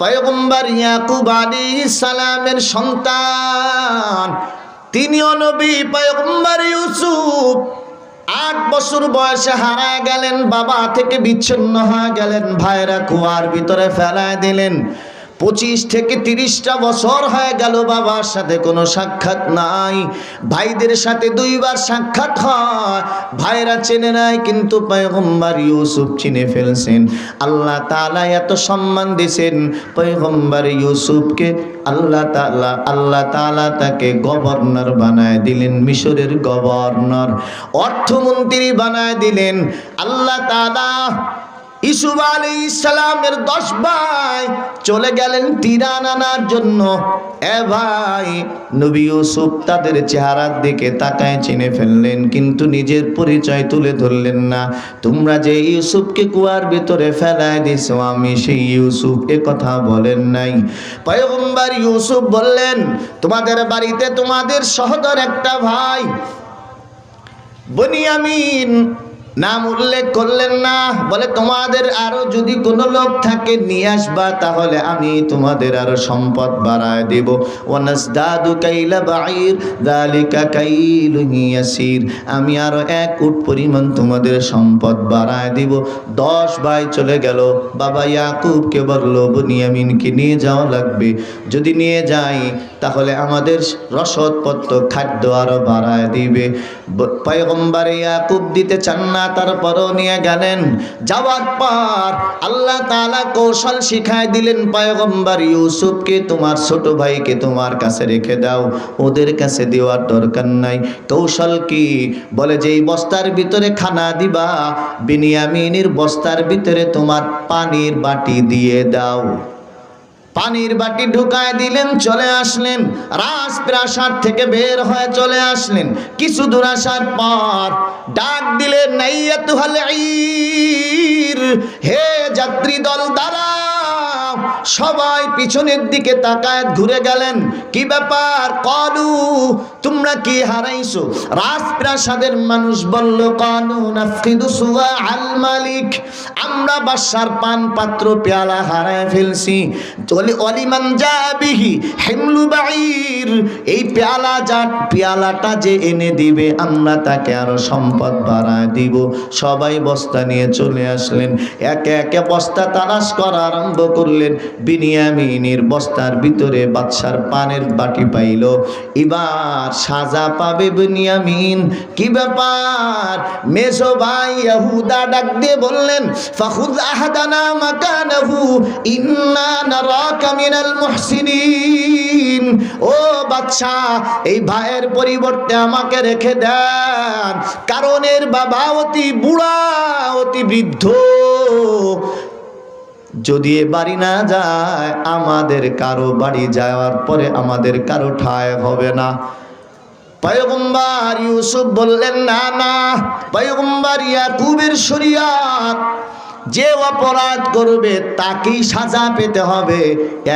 পয়গম্বর ইয়াকুব আলাইহিস সালামের সন্তান, তিনিও নবী পয়গম্বর ইউসুফ ৮ বছর বয়সে হারায় গেলেন, বাবা থেকে বিচ্ছিন্ন হয়ে গেলেন, ভাইরা কুয়ার ভিতরে ফেলায় দিলেন। 25 থেকে 30টা বছর হয়ে গেল, বাবার সাথে কোনো সাক্ষাৎ নাই, ভাইদের সাথে 2 বার সাক্ষাৎ হয়, ভাইরা চেনে নাই, কিন্তু পয়গম্বর ইউসুফ চিনে ফেলছেন। আল্লাহ তাআলা এত সম্মান দিয়েছেন পয়গম্বর ইউসুফকে, আল্লাহ তাআলা তাকে গভর্নর বানায় দিলেন, মিশরের গভর্নর, অর্থমন্ত্রী বানায় দিলেন। আল্লাহ তাআলা ইউসুফ আলাইহিস সালামের 10 ভাই চলে গেলেন তিরান আনার জন্য। ভাই, নবী ইউসুফ তাদের চেহারার দিকে তাকায় চিনে ফেললেন, কিন্তু নিজের পরিচয় তুলে ধরলেন না। তোমরা যে ইউসুফকে কুয়ার ভিতরে ফেলায় দিছো, আমি সেই ইউসুফ, এ কথা বলেন নাই। পয়গম্বর ইউসুফ বললেন, তোমাদের বাড়িতে তোমাদের সহোদর একটা ভাই বনিয়ামিন, নাম উল্লেখ করলেন না, বলে তোমাদের আরো যদি কোনো লোক থাকে নিয়ে আসবা, তাহলে আমি তোমাদের আরো সম্পদ বাড়ায় দেব। ওয়ানাসদাদু কাইলা বাঈর যালিকা কাইলুন ইয়াসির, আমি আরো 1 উট পরিমাণ তোমাদের সম্পদ বাড়ায় দিব। 10 ভাই চলে গেল, বাবা ইয়াকুবকে বলল বনিয়ামিনকে নিয়ে যাওয়া লাগবে, যদি নিয়ে যাই তাহলে আমাদের রসদপত্র খাদ্য আরো বাড়ায় দিবে। পয়গম্বর ইয়াকুব দিতে চান না, তারপরও নিয়ে গেলেন। যাওয়ার পর আল্লাহ তাআলা কৌশল শিখায় দিলেন পয়গম্বর ইউসুফকে, তোমার ছোট ভাইকে তোমার কাছে রেখে দাও, ওদের কাছে দেওয়ার দরকার নাই। কৌশল কি? বলে যে এই বস্তার ভিতরে খানা দিবা, বিনিয়ামিনের বস্তার ভিতরে তোমার পানির বাটি দিয়ে দাও। পানির বাটি ঢুকায় দিলেন, চলে আসলেন, রাজপ্রাসাদ থেকে বের হয়ে চলে আসলেন। কিছু দূর আসার পর ডাক দিলেন, নাইয়াতুহাল ঈর, হে যাত্রী দল দাঁড়াও। সবাই পিছনের দিকে তাকায় ঘুরে গেলেন, কি ব্যাপার? কলু, তোমরা কি হারাইছো? রাজপ্রাসাদের মানুষ বলল, কলু নাফকিদু সুওয়া আল মালিক, আমরা বাদশার পান পাত্র পেয়ালা হারায় ফেলছি। অলিমান জাবিহি হিমলু বাঈর, এই পেয়ালাটা যে এনে দিবে আমরা তাকে আরো সম্পদ বাড়ায় দিব। সবাই বস্তা নিয়ে চলে আসলেন, একে একে বস্তা তালাশ করা আরম্ভ করলেন। বিনিয়ামিনের বস্তার ভিতরে বাদশার পানের বাটি পাইল। এবার সাজা পাবে বিনিয়ামিন। কি ব্যাপার? মেজো ভাই ইহুদা ডাক দিয়ে বললেন, ফাখুয আহাদানা মাকানাহু ইন্না নারাকা মিনাল মুহসিনিন। ও বাদশা, এই ভাইয়ের পরিবর্তে আমাকে রেখে দেন, কারণ এর বাবা অতি বুড়া, অতি বৃদ্ধ, যদি এ বাড়ি না যায় আমাদের কারো বাড়ি যাওয়ার পরে আমাদের কারো ঠাঁই হবে না। পয়গম্বর ইউসুফ বললেন, না না, পয়গম্বর ইয়াকুবের শরিয়াত, যে অপরাধ করবে তাকেই সাজা পেতে হবে,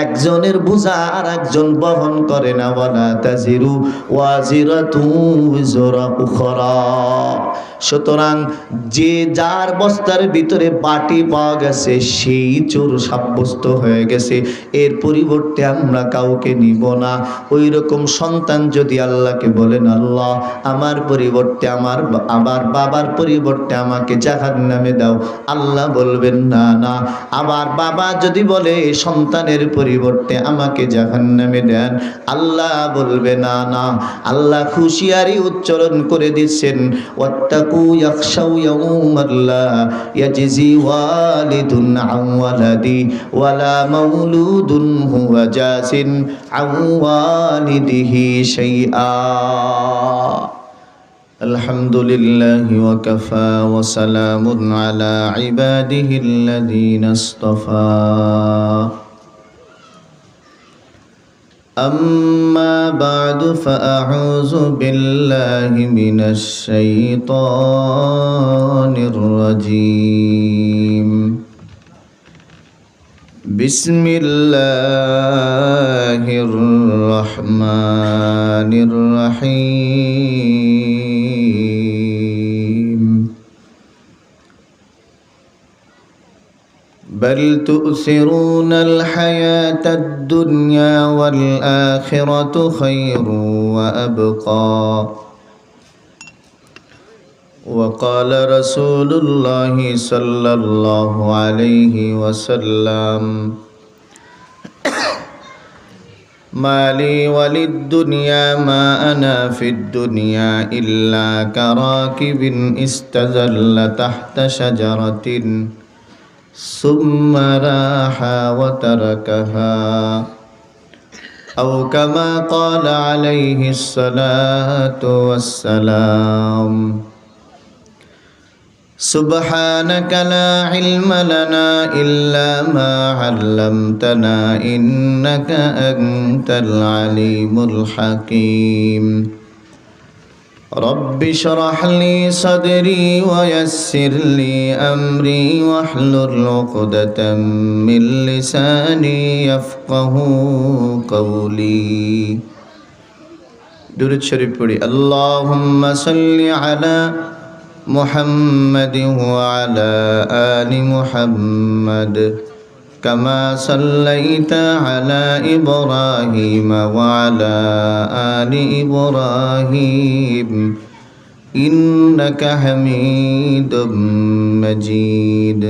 একজনের বোঝা আর একজন বহন করে না। ওয়ালা তাজিরু ওয়াজিরাতু উযরা উখরা। সুতরাং যে যার বস্তার ভিতরে বাটি পাওয়া গেছে সেই চোর সাব্যস্ত হয়ে গেছে, এর পরিবর্তে আমরা কাউকে নিব না। ওই রকম সন্তান যদি আল্লাহকে বলেন, আল্লাহ আমার পরিবর্তে আমার বাবার পরিবর্তে আমাকে জাহান্নামে দাও, আল্লাহ বলবেন না না। আবার বাবা যদি বলে সন্তানের পরিবর্তে আমাকে জাহান্নামে দেন, আল্লাহ বলবে না না। আল্লাহ হুঁশিয়ারি উচ্চারণ করে দিচ্ছেন, ওয়াত্তাকু ইয়াখশাউ ইয়াওমান লা ইয়াজজি ওয়ালিদুন আন ওয়ালাদি ওয়ালা মাউলুদুন হুয়া জাসিন আন ওয়ালিদিহি শাইআ। আলহামদুলিল্লাহি ওয়া কাফা ওয়া সালামুন আলা ইবাদিহিল্লাযীনা ইসতাফা। أما بعد فأعوذ بالله من الشيطان الرجيم. بسم الله الرحمن الرحيم. بل تؤثرون الحياة الدنيا والآخرة خير وأبقى وقال رسول الله صلى الله عليه وسلم ما لي وللدنيا ما أنا في الدنيا إلا كراكب استظل تحت شجرة ثم راح وتركها أو كما قال عليه الصلاة والسلام سبحانك لا علم لنا إلا ما علمتنا إنك أنت العليم الحكيم رب اشرح لي صدري ويسر لي أمري واحلل عقدة من لساني يفقه قولي درود شريف پڑھی اللهم صل على محمد وعلى آل محمد كما صليت على إبراهيم وعلى آل إبراهيم إنك حميد مجيد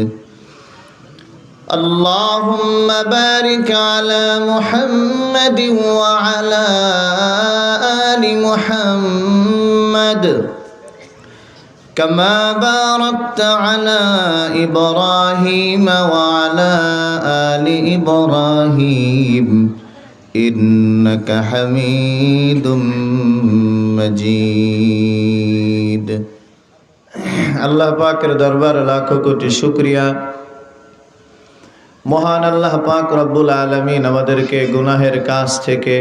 اللهم بارك على محمد وعلى آل محمد كما باركت على إبراهيم وعلى آل إبراهيم إنك حميد مجيد আল্লাহ পাকের দরবারে লাখো কোটি শুকরিয়া। মহান আল্লাহ পাক রব্বুল আলামিন আমাদেরকে গুনাহের কাজ থেকে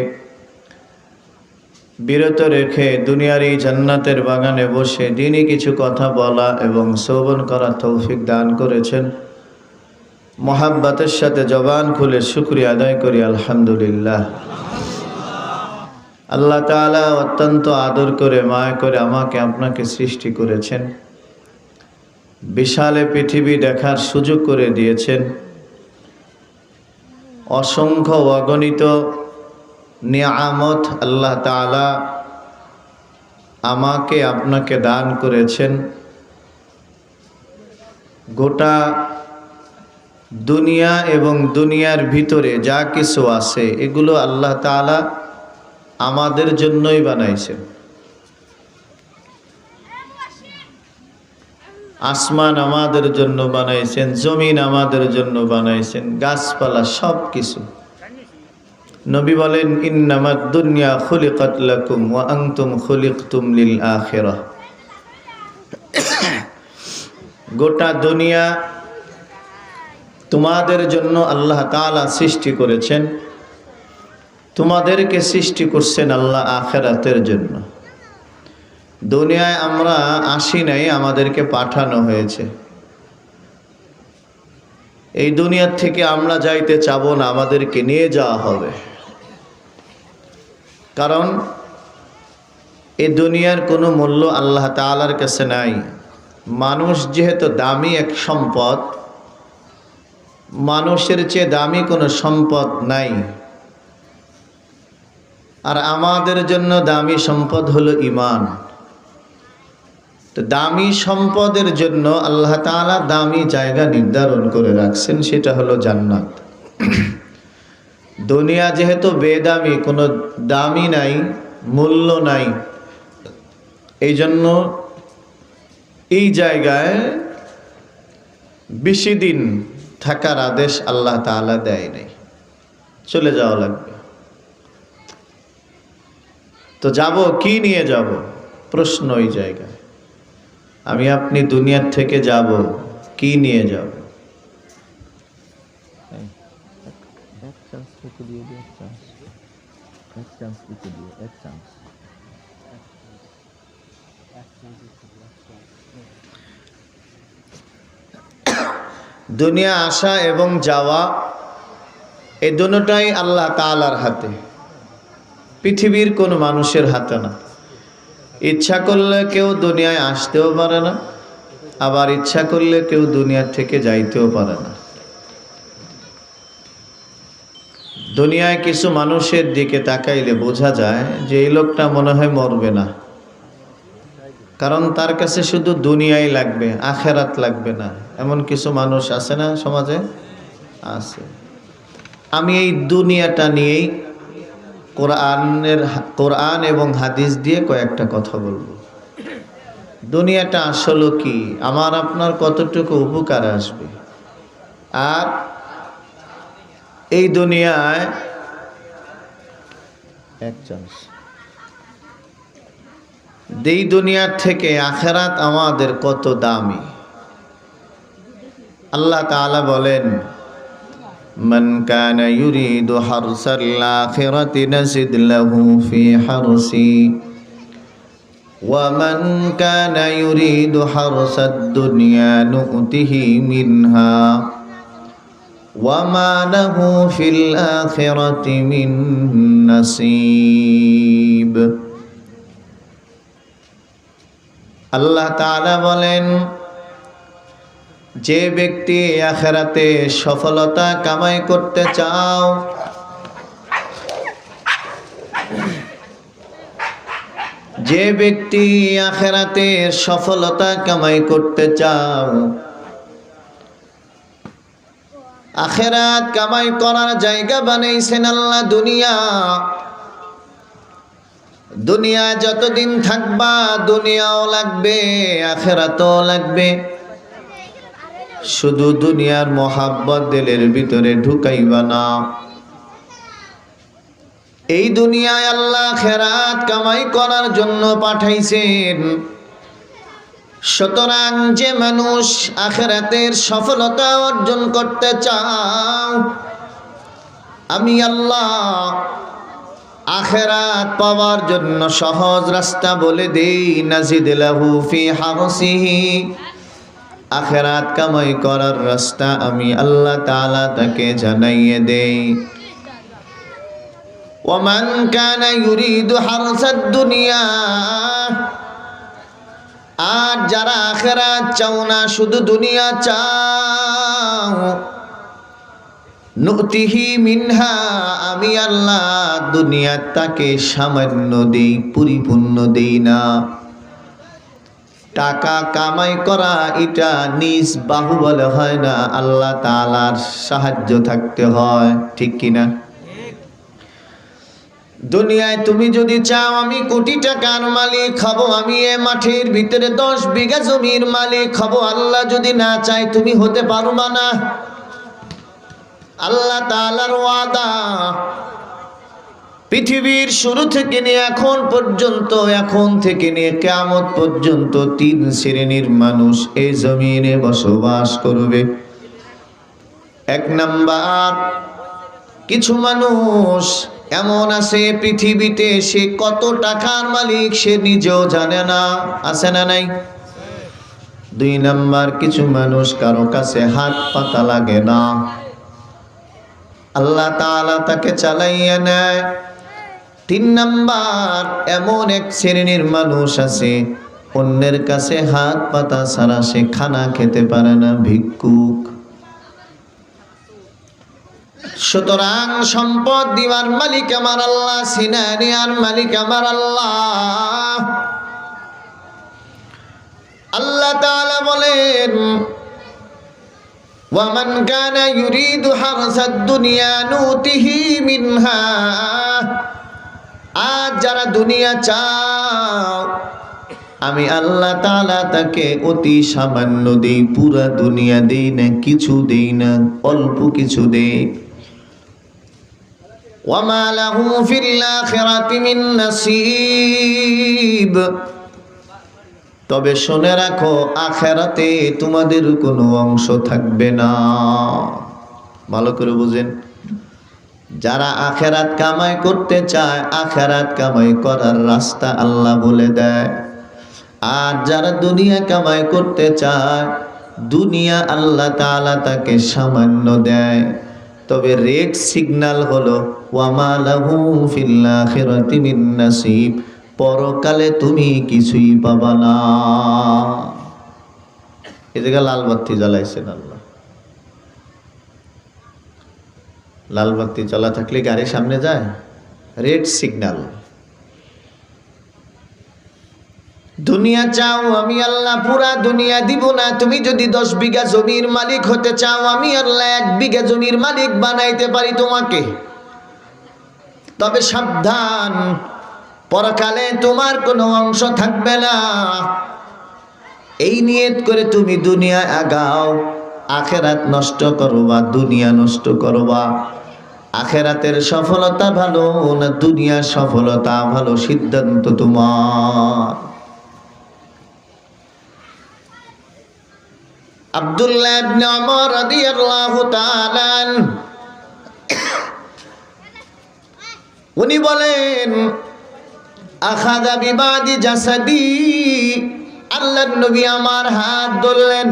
বিরত রেখে দুনিয়ার এই জান্নাতের বাগানে বসে দিনই কিছু কথা বলা এবং শ্রবণ করার তৌফিক দান করেছেন। মহাব্বতের সাথে জবান খুলে শুকরিয়া আদায় করি আলহামদুলিল্লাহ। আল্লাহ তাআলা অত্যন্ত আদর করে মায়া করে আমাকে আপনাকে সৃষ্টি করেছেন, বিশাল পৃথিবী দেখার সুযোগ করে দিয়েছেন, অসংখ্য অগণিত নিয়ামত আল্লাহ তাআলা আমাকে আপনাকে দান করেছেন। গোটা দুনিয়া এবং দুনিয়ার ভিতরে যা কিছু আছে এগুলো আল্লাহ তাআলা আমাদের জন্যই বানাইছেন। আসমান আমাদের জন্য বানাইছেন, জমিন আমাদের জন্য বানাইছেন, গাছপালা সব কিছু। নবী বলেন ইন্নামাদ দুনিয়া খুলিকাত লাকুম ওয়া আনতুম খুলিকতুম লিল আখিরাহ। গোটা দুনিয়া তোমাদের জন্য আল্লাহ তাআলা সৃষ্টি করেছেন, তোমাদেরকে সৃষ্টি করছেন আল্লাহ আখিরাতের জন্য। দুনিয়ায় আমরা আসি নাই, আমাদেরকে পাঠানো হয়েছে। এই দুনিয়ার থেকে আমরা যাইতে চাবো না, আমাদেরকে নিয়ে যাওয়া হবে। কারণ এই দুনিয়ার কোনো মূল্য আল্লাহ তাআলার কাছে নাই। মানুষ যেহেতু দামি এক সম্পদ, মানুষের চেয়ে দামি কোনো সম্পদ নাই। আর আমাদের জন্য দামি সম্পদ হলো ঈমান। তো দামি সম্পদের জন্য আল্লাহ তাআলা দামি জায়গা নির্ধারণ করে রাখছেন, সেটা হলো জান্নাত। দুনিয়া যেহেতু বেদামি, কোনো দামি নাই, মূল্য নাই, এই জন্য এই জায়গায় বেশি দিন থাকার আদেশ আল্লাহ তাআলা দেয় নাই, চলে যাওয়া লাগবে। তো যাব কি নিয়ে যাব, প্রশ্ন ওই জায়গায়। আমি আপনি দুনিয়ার থেকে যাব কি নিয়ে যাব? দুনিয়া আসা এবং যাওয়া এই দুটোটাই আল্লাহ তাআলার হাতে, পৃথিবীর কোনো মানুষের হাতে না। ইচ্ছা করলে কেউ দুনিয়ায় আসতেও পারে না, আবার ইচ্ছা করলে কেউ দুনিয়ার থেকে যাইতেও পারে না। দুনিয়ায় কিছু মানুষের দিকে তাকাইলে বোঝা যায় যে এই লোকটা মনে হয় মরবে না, কারণ তার কাছে শুধু দুনিয়াই লাগবে, আখেরাত লাগবে না। এমন কিছু মানুষ আছে না সমাজে? আছে। আমি এই দুনিয়াটা নিয়েই কোরআন এবং হাদিস দিয়ে কয়েকটা কথা বলবো। দুনিয়াটা আসলে কি, আমার আপনার কতটুকু উপকার আসবে, আর এই দুনিয়ায় এই দুনিয়ার থেকে আখেরাত আমাদের কত দামি। আল্লাহ তাআলা বলেন, মান কানা ইউরিদু হারসাল আখিরাতি নাজিদ লাহু ফি হারসি ওয়া মান কানা ইউরিদু হারসাদ দুনিয়া নু'তিহি মিনহা ওয়া মা লাহু ফিল আখিরাতি মিন নাসিব। আল্লাহ তাআলা বলেন, যে ব্যক্তি আখিরাতে সফলতা কামাই করতে চাও, যে ব্যক্তি আখিরাতে সফলতা কামাই করতে চাও, আখিরাত কামাই করার জায়গা বানাইছেন আল্লাহ দুনিয়া। দুনিয়া যতদিন থাকবা দুনিয়াও লাগবে, আখিরাতও লাগবে। শুধু দুনিয়ার মোহাব্বত দিলের ভিতরে ঢুকাইবা না। এই দুনিয়ায় আল্লাহ আখিরাত কামাই করার জন্য পাঠাইছেন। সুতরাং যে মানুষ আখিরাতের সফলতা অর্জন করতে চাও, আমি আল্লাহ আখিরাত পাওয়ার জন্য সহজ রাস্তা বলে দেই। নাজিদ লাহু ফি হারসিহি, আখিরাত কামাই করার রাস্তা আমি আল্লাহ তাআলা তাকে জানাইয়ে দেই। ওয়া মান কানা ইউরিদু হারসাদ দুনিয়া, আর যারা আখিরাত চাও না, শুধু দুনিয়া চাও, নুতিহি মিনহা, আমি আল্লাহ দুনিয়া তাকে সামান্য দেই, পরিপূর্ণ দেই না। টাকা কামাই করা এটা নিজ বাহুবলে হয় না, আল্লাহ তাআলার সাহায্য থাকতে হয়, ঠিক কিনা? দুনিয়ায় তুমি যদি চাও আমি কোটি টাকার মালিক হব, আমি এ মাঠের ভিতরে 10 বিঘা জমির মালিক হব, আল্লাহ যদি না চায় তুমি হতে পারবা না। আল্লাহ তাআলার ওয়াদা, পৃথিবীর শুরু থেকে নিয়ে এখন পর্যন্ত, এখন থেকে নিয়ে কিয়ামত পর্যন্ত 3 শ্রেণীর মানুষ এই জমিনে বসবাস করবে। 1 নাম্বার, কিছু মানুষ এমন আছে পৃথিবীতে সে কত টাকার মালিক সে নিজেও জানে না, আছে না নাই? 2 নাম্বার, কিছু মানুষ কারো কাছে হাত পাতা লাগে না, আল্লাহ তাআলা তাকে চালাইয়া নেয়। 3 নাম্বার, এমন এক শ্রেণীর মানুষ আছে অন্যের কাছে হাত পাতা ছাড়া সে খানা খেতে পারে না, ভিক্ষুক। সুতরাং সম্পদ দিবার মালিক আমার আল্লাহ, সিনা নেয়ার মালিক আমার আল্লাহ। আল্লাহ তাআলা বলেন, ওয়া মান কানা ইউরিদু হারসাদ দুনিয়া নুতিহি মিনহা, আর যারা দুনিয়া চাও আমি আল্লাহ তাআলা তাকে অতি সামান্য দেই, পুরা দুনিয়া দেই না, কিছু দেই না, অল্প কিছু দেই। ওয়া মা লাহু ফিল আখিরাতি মিন নাসিব, তবে শুনে রাখো আখিরাতে তোমাদের কোনো অংশ থাকবে না। ভালো করে বুঝেন, যারা আখিরাত কামাই করতে চায় আখিরাত কামাই করার রাস্তা আল্লাহ বলে দেয়, আর যারা দুনিয়া কামাই করতে চায় দুনিয়া আল্লাহ তাআলা তাকে সামান্য দেয়। তবে রেড সিগন্যাল হলো ওয়া মা লাহু ফিল আখিরাতি মিন নাসিব, পরকালে তুমি কিছুই পাবা না। এই জায়গায় লাল বাতি জ্বালাইছেন আল্লাহ। লাল বাতি জ্বলা থাকলে গাড়ি সামনে যায়, রেড সিগন্যাল। দুনিয়া চাও, আমি আল্লাহ পুরা দুনিয়া দিব না। তুমি যদি 10 বিঘা জমির মালিক হতে চাও, আমি আল্লাহ 1 বিঘা জমির মালিক বানাইতে পারি তোমাকে। তবে সাবধান, পরকালে তোমার কোনো অংশ থাকবে না। এই নিয়ত করে তুমি দুনিয়া আগাও, আখেরাত নষ্ট করবা, দুনিয়া নষ্ট করবা। আখেরাতের সফলতা ভালো না দুনিয়ার সফলতা ভালো, সিদ্ধান্ত তোমার। আব্দুল্লাহ ইবনে ওমর রাদিয়াল্লাহু তাআলা উনি বলেন, আখাযা বিবাদি জাসাদি, আল্লাহর নবী আমার হাত ধরলেন।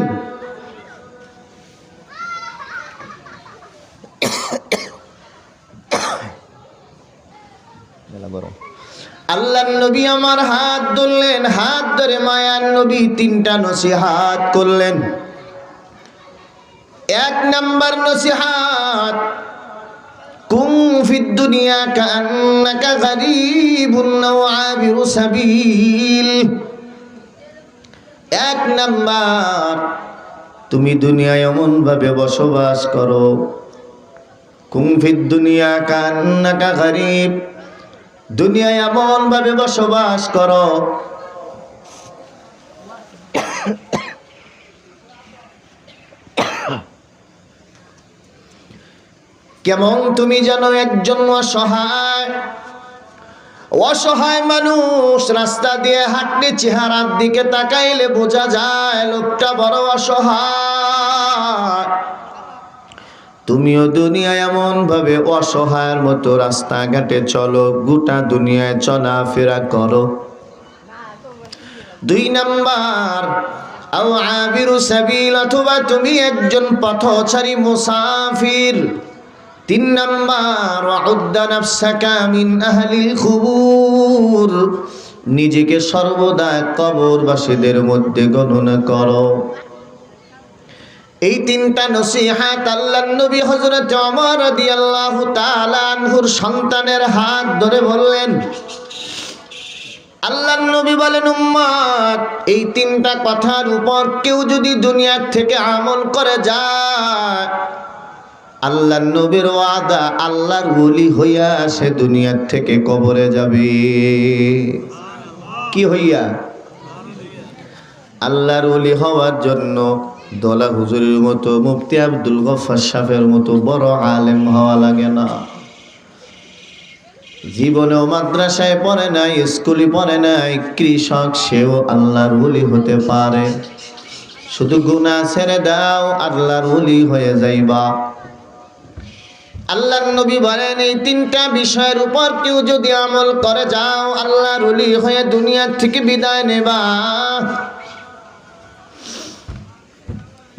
আল্লাহর নবী আমার হাত ধরলেন, হাত ধরে মায়ার নবী 3টা নসিহত করলেন। 1 নাম্বার নসিহত, কুন ফিদ দুনিয়া কান্নাকা গরীবুন আও আবিরু সাবিল। 1 নাম্বার, তুমি দুনিয়ায় এমন ভাবে বসবাস করো, কুন ফিদ দুনিয়া কান্নাকা গরীব, দুনিয়ায় এমন ভাবে বসবাস করো কেমন তুমি যেন একজন অসহায় মানুষ। রাস্তা দিয়ে হাঁটলে চেহারার দিকে তাকাইলে বোঝা যায় লোকটা বড় অসহায়। তুমিও দুনিয়ায় এমন ভাবে অসহায়ের মতো রাস্তাঘাটে চলো, গোটা দুনিয়ায় চলাফেরা করো। 2 নাম্বার, আও আবিরু সাবিল, অথবা তুমি একজন পথচারী মুসাফির। 3 নাম্বার, উদ্দা নাফসাকা মিন আহলিল কুবুর, নিজেকে সর্বদা কবরবাসীদের মধ্যে গণনা করো। এই 3টা নসিহত আল্লাহর নবী হযরত ওমর রাদিয়াল্লাহু তাআলা আনহুর সন্তানের হাত ধরে বললেন। আল্লাহর নবী বলেন, উম্মত, এই 3টা কথার উপর কেউ যদি দুনিয়ার থেকে আমল করে যায়, আল্লাহর নবীর ওয়াদা, আল্লাহর ওলি হইয়া সে দুনিয়ার থেকে কবরে যাবে। কি হইয়া? আল্লাহর ওলি হওয়ার জন্য দলা হুজুরের মতো, মুফতি আব্দুল গফফার সাহেবের মতো বড় আলেম হওয়া লাগে না। জীবনেও মাদ্রাসায় পড়ে নাই, স্কুলে পড়ে নাই, কৃষক, সেও আল্লাহর ওলি হতে পারে। শুধু গুনাহ ছেড়ে দাও, আল্লাহর ওলি হয়ে যাইবা। আল্লাহর নবী বলেন, এই 3টা বিষয়ের উপর কেউ যদি আমল করে যাও, আল্লাহর ওলি হয়ে দুনিয়ার থেকে বিদায় নেবা।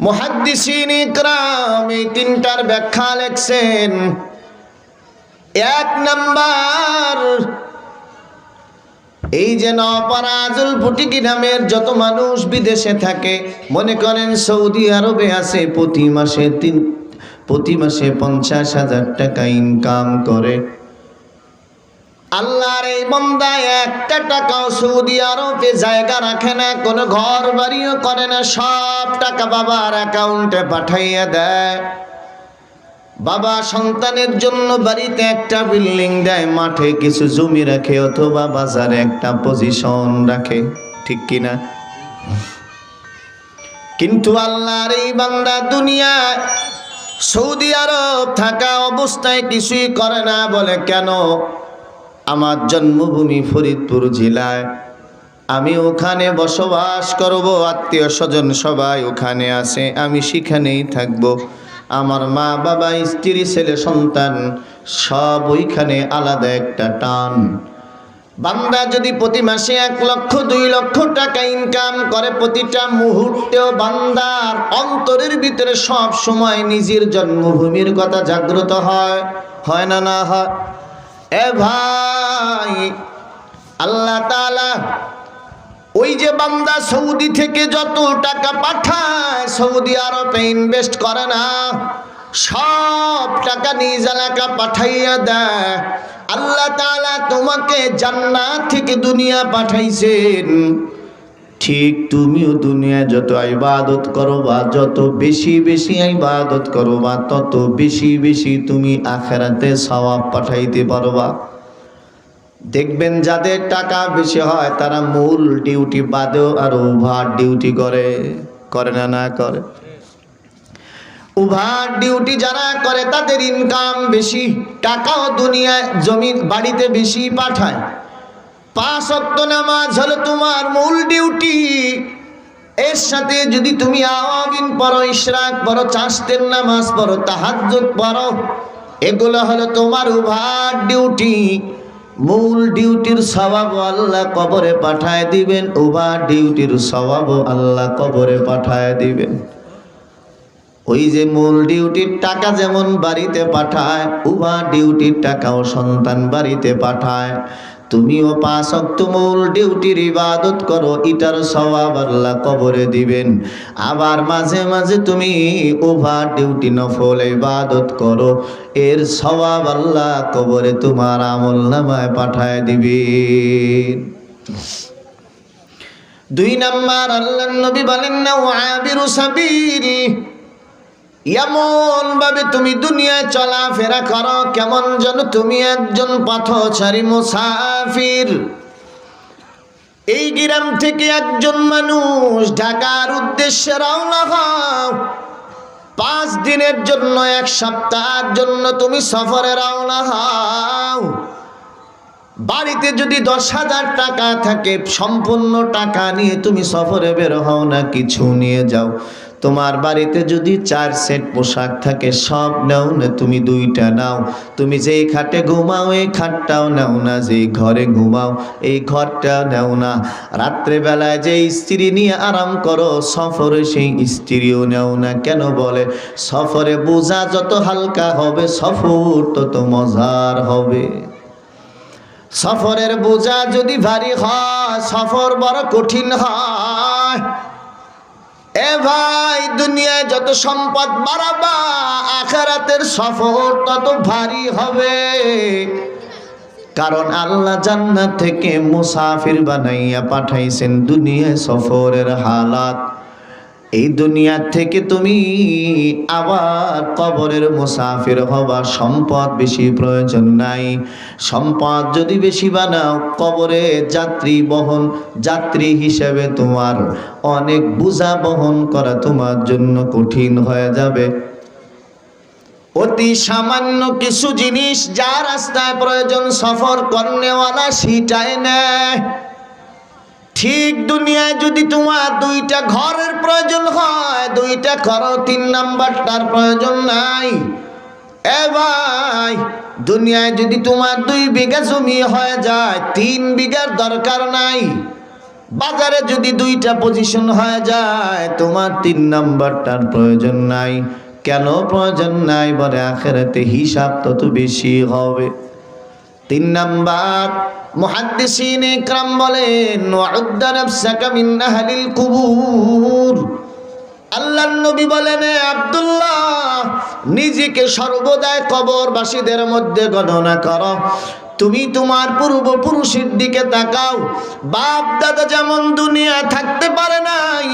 মুহাদ্দিসিন ইকরাম এই 3টার ব্যাখ্যা লিখছেন। 1 নাম্বার, এই যে নওপাড়াজুল ফুটিকি নামের যত মানুষ বিদেশে থাকে, মনে করেন সৌদি আরবে আছে, প্রতি মাসে 50,000 টাকা ইনকাম করে। আল্লাহর এই বান্দা 1 টাকাও সৌদি আরবে জায়গা রাখে না, কোনো ঘর বাড়িও করে না, সব টাকা বাবার অ্যাকাউন্টে পাঠাইয়া দেয়। বাবা সন্তানের জন্য বাড়িতে একটা বিল্ডিং দেয়, মাঠে কিছু জমি রাখে, অথবা বাজারে একটা পজিশন রাখে, ঠিক কিনা? কিন্তু আল্লাহর এই বান্দা দুনিয়ায় সৌদি আরব থাকা অবস্থায় কিছুই করে না। বলে, কেন? আমার জন্মভূমি ফরিদপুর জেলায়, আমি ওখানে বসবাস করব, আত্মীয় স্বজন সবাই ওখানে আছে, আমি সেখানেই থাকব। আমার মা বাবা স্ত্রী ছেলে সন্তান সব ওইখানে, আলাদা একটা টান। বান্দা যদি প্রতি মাসে 1 লক্ষ 2 লক্ষ টাকা ইনকাম করে, প্রতিটা মুহূর্তেও বান্দার অন্তরের ভিতরে সব সময় নিজের জন্মভূমির কথা জাগ্রত হয় না? না হয়? এ ভাই, আল্লাহ তাআলা ওই যে বান্দা সৌদি থেকে যত টাকা পাঠায়, সৌদি আরবে ইনভেস্ট করে না, সব টাকা নিজ এলাকা পাঠাইয়া দেয়। আল্লাহ তাআলা তোমাকে জান্নাত থেকে দুনিয়া পাঠাইছেন, ঠিক তুমিও দুনিয়ায় যত ইবাদত করবা, যত বেশি বেশি ইবাদত করবা, তত বেশি বেশি তুমি আখিরাতে সওয়াব পাঠাইতে পারবা। দেখবেন যাদের টাকা বেশি হয় তারা মূল ডিউটি বাদেও আর ওভার ডিউটি করে না করে? ওভার ডিউটি যারা করে তাদের ইনকাম বেশি, টাকাও দুনিয়ায় জমিন বাড়িতে বেশি পাঠায়। 5 ওয়াক্ত নামাজ হলো তোমার মূল ডিউটি, এর সাথে যদি তুমি আওয়াবিন পড়ো, ইশরাক পড়ো, চাষতের নামাজ পড়ো, তাহাজ্জুদ পড়ো, এগুলো হলো তোমার ওভার ডিউটি। মূল ডিউটির সওয়াব আল্লাহ কবরে পাঠায় দিবেন, ওভার ডিউটির সওয়াব আল্লাহ কবরে পাঠায় দিবেন। ওই যে মূল ডিউটির টাকা যেমন বাড়িতে পাঠায়, ওভার ডিউটির টাকাও সন্তান বাড়িতে পাঠায়। তুমিও 5 ওয়াক্ত মূল ডিউটির ইবাদত করো, এটার সওয়াব আল্লাহ কবরে দিবেন। আবার মাঝে মাঝে তুমি ওভার ডিউটি নফল ইবাদত করো, এর সওয়াব আল্লাহ কবরে তোমার আমলনামায় পাঠায় দিবেন। 2 নাম্বার, আল্লাহর নবী বলেন না ওয়াবিরু সাবিল, এমন ভাবে তুমি দুনিয়ায় চলাফেরা করো কেমন যেন তুমি একজন পথচারী মুসাফির। এই গ্রাম থেকে একজন মানুষ ঢাকার উদ্দেশ্যে রওনা হও, 5 দিনের জন্য, 1 সপ্তাহের জন্য তুমি সফরে রওনা হও। বাড়িতে যদি 10,000 টাকা থাকে, সম্পূর্ণ টাকা নিয়ে তুমি সফরে বের হও না, কিছু নিয়ে যাও। তোমার বাড়িতে যদি 4 সেট পোশাক থাকে, সব নাও না, তুমি 2টা নাও। তুমি যেই খাটে ঘুমাও এই খাটটাও নাও না, যেই ঘরে ঘুমাও এই ঘরটা নাও না। রাত্রে বেলায় যে স্ত্রী নিয়ে আরাম করো, সফরে সেই স্ত্রীও নাও না। কেন বলে? সফরে বোঝা যত হালকা হবে সফর তত মজার হবে। সফরের বোঝা যদি ভারী হয়, সফর বড় কঠিন হয়। এ ভাই, দুনিয়ায় যত সম্পদ বাড়াবা, আখিরাতের সফর তত ভারী হবে। কারণ আল্লাহ জান্নাত থেকে মুসাফির বানাইয়া পাঠাইছেন দুনিয়ায় সফরের হালাত। এই দুনিয়া থেকে তুমি আবার কবরের মুসাফির হবা, সম্পদ বেশি প্রয়োজন নাই। সম্পদ যদি বেশি বানাও, কবরে যাত্রী হিসেবে তোমার অনেক বোঝা বহন করা তোমার জন্য কঠিন হয়ে যাবে। অতি সামান্য কিছু জিনিস যা রাস্তায় প্রয়োজন, সফর করনেওয়ালা সেটাই নেয়। ঠিক দুনিয়ায় যদি তোমার 2টা ঘরের প্রয়োজন হয়, 2টা করো, 3 নাম্বারটার প্রয়োজন নাই। এ ভাই, দুনিয়ায় যদি তোমার 2 বিঘা জমি হয়ে যায়, 3 বিঘার দরকার নাই। বাজারে যদি 2টা পজিশন হয়ে যায়, তোমার 3 নাম্বারটার প্রয়োজন নাই। কেন প্রয়োজন নাই? বলে আখিরাতে হিসাব তত বেশি হবে। 3 নাম্বার, মুহাদ্দিসিন ইকরাম বলেন ওয়াউদ্দা নাফসাকা মিন আহলিল কুবুর। আল্লাহর নবী বলেন, আব্দুল্লাহ, নিজেকে সর্বদাই কবরবাসীদের মধ্যে গণনা করো। তুমি তোমার পূর্বপুরুষের দিকে তাকাও। বাপ দাদা যেমন দুনিয়া থাকতে পারে নাই,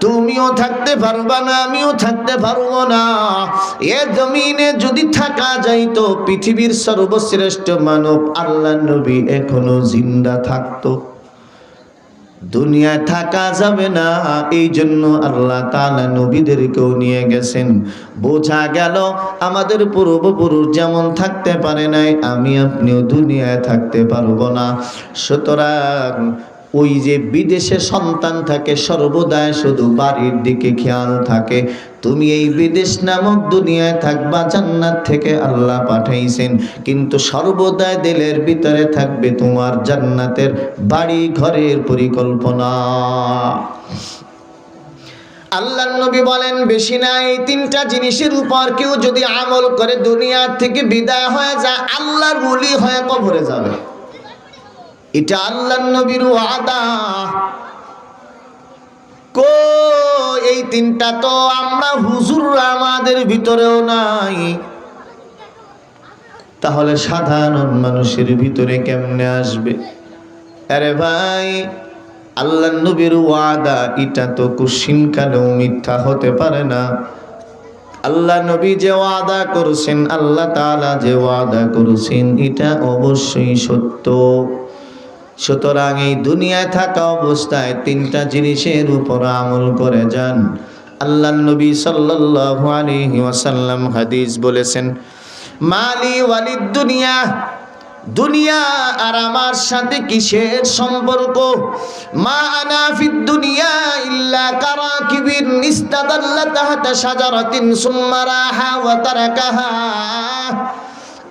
তুমিও থাকতে পারবা না, আমিও থাকতে পারবো না। এ জমিনে যদি থাকা যাইতো, পৃথিবীর সর্বশ্রেষ্ঠ মানব আল্লাহর নবী এখনো জিন্দা থাকতো। দুনিয়ায় থাকা যাবে না, এই জন্য আল্লাহ তাআলা নবীদেরকেও নিয়ে গেছেন। বোঝা গেল আমাদের পূর্বপুরুষ যেমন থাকতে পারে নাই, আমি আপনিও দুনিয়ায় থাকতে পারবো না। সুতরাং ওই যে বিদেশে সন্তান থাকে, সর্বদাই শুধু বাড়ির দিকে খেয়াল থাকে। তুমি এই বিদেশ নামক দুনিয়ায় থাকবা, জান্নাত থেকে আল্লাহ পাঠাইছেন, কিন্তু সর্বদাই দিলের ভিতরে থাকবে তোমার জান্নাতের বাড়ি ঘরের পরিকল্পনা। আল্লাহর নবী বলেন, বেশি না, এই 3টা জিনিসের উপর কেউ যদি আমল করে দুনিয়া থেকে বিদায় হয়ে যায়, আল্লাহর ওলি হয়ে কবরে যাবে। এটা আল্লাহর নবীর ওয়াদা। এই তিনটা তো আমরা হুজুররা আমাদের ভিতরেও নাই, তাহলে সাধারণ মানুষের ভিতরে কেমনে আসবে? আরে ভাই, আল্লাহ নবীর ওয়াদা এটা তো কুশ্চিনকালেও মিথ্যা হতে পারে না। আল্লাহ নবী যে ওয়াদা করেছেন, আল্লাহ তাআলা যে ওয়াদা করেছেন, এটা অবশ্যই সত্য। সুতরাং এই দুনিয়ায় থাকা অবস্থায় তিনটা জিনিসের উপর আমল করে যান। আল্লাহ নবী সাল্লাল্লাহু আলাইহি ওয়াসাল্লাম হাদিস বলেছেন, মালি ওয়ালিদ দুনিয়া, দুনিয়া আর আমার সাথে কিসের সম্পর্ক? মা আনা ফিদ দুনিয়া ইল্লা কারাকিবিন ইস্তাদাল্লা তাহতা শাজারাতিন সুম্মা রাহা ওয়া তারাকাহা।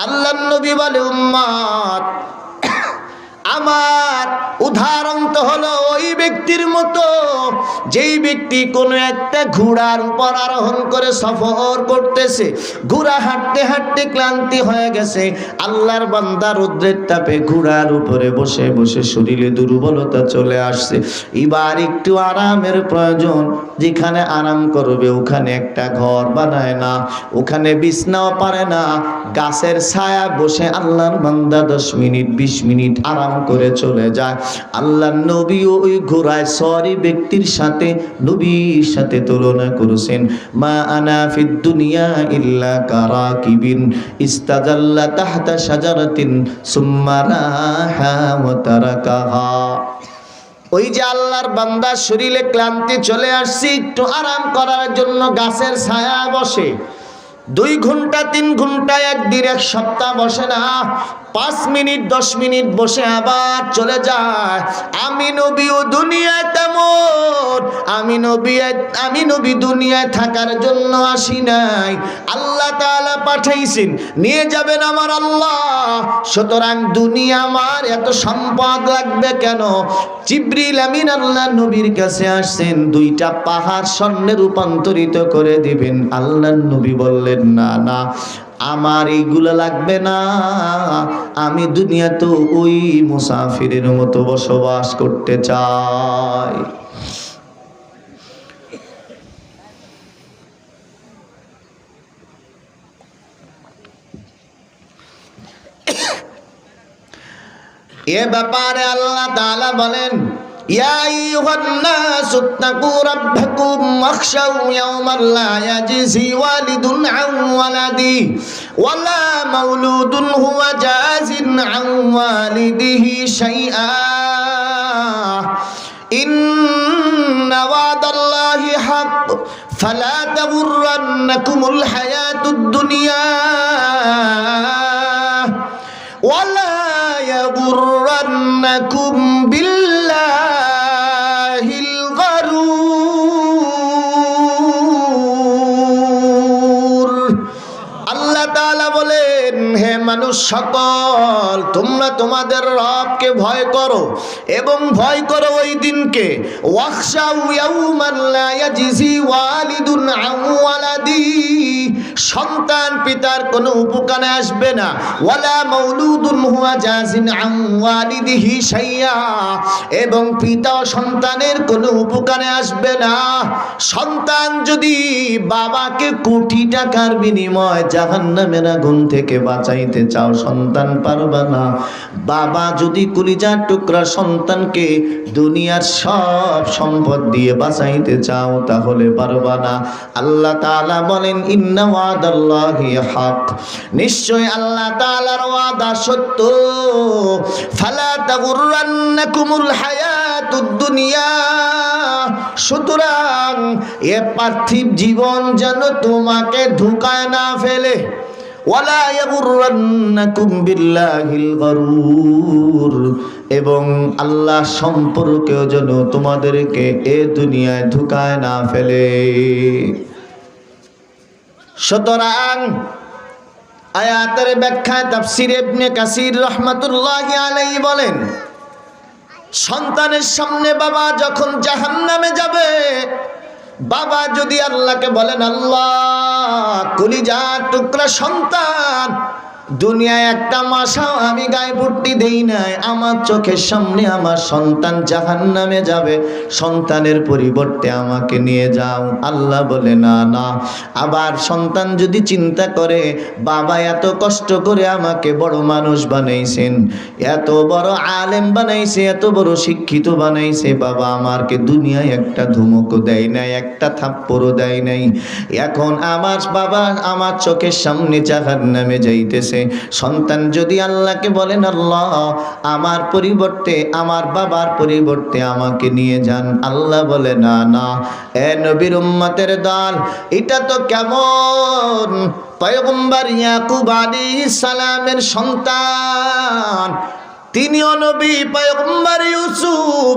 আল্লাহর নবী বলে, উম্মত, আমার উদাহরণ তো হলো ওই ব্যক্তির মতো যেই ব্যক্তি কোনো একটা ঘোড়ার উপর আরোহণ করে সফর করতেছে। ঘোড়া হাঁটতে হাঁটতে ক্লান্তি হয়ে গেছে, আল্লাহর বান্দা রোদ্রের তাপে ঘোড়ার উপরে বসে বসে শরীরে দুর্বলতা চলে আসছে, এবার একটু আরামের প্রয়োজন। যেখানে আরাম করবে ওখানে একটা ঘর বানায় না, ওখানে বিছনাও পারে না, গাছের ছায়া বসে আল্লাহর বান্দা 10 মিনিট 20 মিনিট আরাম করে চলে যায়। আল্লাহর নবী ওই ঘোড়ায় সওয়ারি ব্যক্তির সাথে নবীর সাথে তুলনা করেছেন, মা আনা ফিদ দুনিয়া ইল্লা কারাকিবিন ইস্তাজাল্লা তাহতা শাজারাতিন সুম্মা রাহা ওয়া তারাকাহা। ওই যে আল্লাহর বান্দা শরীরে ক্লান্তি চলে আসছে, একটু আরাম করার জন্য গাছের ছায়া বসে, 2 ঘন্টা 3 ঘন্টা, 1 দিন 1 সপ্তাহ বসে না, 5 মিনিট 10 মিনিট বসে আবার চলে যায়। আমি নবীও দুনিয়ায় তেমন, আমি নবী দুনিয়ায় থাকার জন্য আসি নাই, আল্লাহ তাআলা পাঠাইছেন, নিয়ে যাবেন আমার আল্লাহ। সুতরাং দুনিয়া আমার এত সম্পদ লাগবে কেন? জিবরিল আমিন আল্লাহ নবীর কাছে আসছেন, 2টা পাহাড় স্বর্ণে রূপান্তরিত করে দিবেন। আল্লাহ নবী বললেন, না না, আমার এইগুলা লাগবে না, আমি দুনিয়াতে ওই মুসাফিরের মতো বসবাস করতে চাই। এ ব্যাপারে আল্লাহ তাআলা বলেন, ইয়া আইয়ুহান নাসু ইত্তাকু রাব্বাকুম ওয়াখশাউ ইয়াওমান লা ইয়াজজি ওয়ালিদুন আন ওয়ালাদি ওয়ালা মাউলুদুন হুয়া জাযিন আন ওয়ালিদিহি শাইআ ইন্না ওয়াদাল্লাহি হাক্ক ফালা তাগুররান্নাকুমুল হায়াতুদ দুনিয়া ওয়ালা ইয়াগুররান্নাকুম বিল্লাহিল গারুর। আল্লাহ তাআলা বলেন, হে মানুষ সকল, তোমরা তোমাদের রবকে ভয় করো এবং ভয় করো ওই দিনকে। ওয়াখশাউ ইয়াওমান লা ইয়াজজি ওয়ালিদুন আন ওয়ালাদি, সন্তান পিতার কোনো উপকারে আসবে না। ওয়ালা মাউলুদুন হুয়া জাযিন আন ওয়ালিদিহি শাইআ, এবং পিতা সন্তানের কোনো উপকারে আসবে না। সন্তান যদি বাবাকে কোটি টাকার বিনিময়ে জাহান্নামের আগুন থেকে বাঁচাইতে চাও, সন্তান পারবা না। বাবা যদি কলিজার টুকরা সন্তানকে দুনিয়ার সব সম্পদ দিয়ে বাঁচাইতে চাও, তাহলে পারবা না। আল্লাহ তাআলা বলেন, ইন্না ওয়াদাল্লাহি হক, নিশ্চয় আল্লাহ তাআলার ওয়াদা সত্য। ফালা তাগুররান্নাকুমুল হায়াতুদ দুনিয়া, সুতরাং এ পার্থিব জীবন যেন তোমাকে ধোঁকায় না ফেলে। ওয়ালা ইয়াগুররান্নাকুম বিল্লাহিল গারুর, এবং আল্লাহ সম্পর্কেও যেন তোমাদেরকে এ দুনিয়ায় ধোঁকায় না ফেলে। সুতরাং আয়াতের ব্যাখ্যায় তাফসীর ইবনে কাসির রাহমাতুল্লাহি আলাইহি বলেন, সন্তানের সামনে বাবা যখন জাহান্নামে যাবে, বাবা যদি আল্লাহকে বলেন, আল্লাহ, কলিজার টুকরা সন্তান দুনিয়ায় একটা মাসাও আমি গায়ে ভর্তি দেই নাই, আমার চোখের সামনে আমার সন্তান জাহান্নামে যাবে, সন্তানের পরিবর্তে আমাকে নিয়ে যাও। আল্লাহ বলে না না। আবার সন্তান যদি চিন্তা করে বাবা এত কষ্ট করে আমাকে বড় মানুষ বানাইছেন, এত বড় আলেম বানাইছে, এত বড় শিক্ষিত বানাইছে, বাবা আমাকে দুনিয়ায় একটা ধুমকও দেয় নাই, একটা থাপ্পড়ও দেয় নাই, এখন আমার বাবা আমার চোখের সামনে জাহান্নামে যাইতেছে। সন্তান যদি আল্লাহকে বলেন আল্লাহ আমার পরিবর্তে আমার বাবার পরিবর্তে আমাকে নিয়ে যান, আল্লাহ বলে না না। এ নবীর উম্মতের দল, এটা তো কেমন পয়গম্বর ইয়াকুব আলাইহিস সালামের সন্তান, তিনিও নবী পয়গম্বর ইউসুফ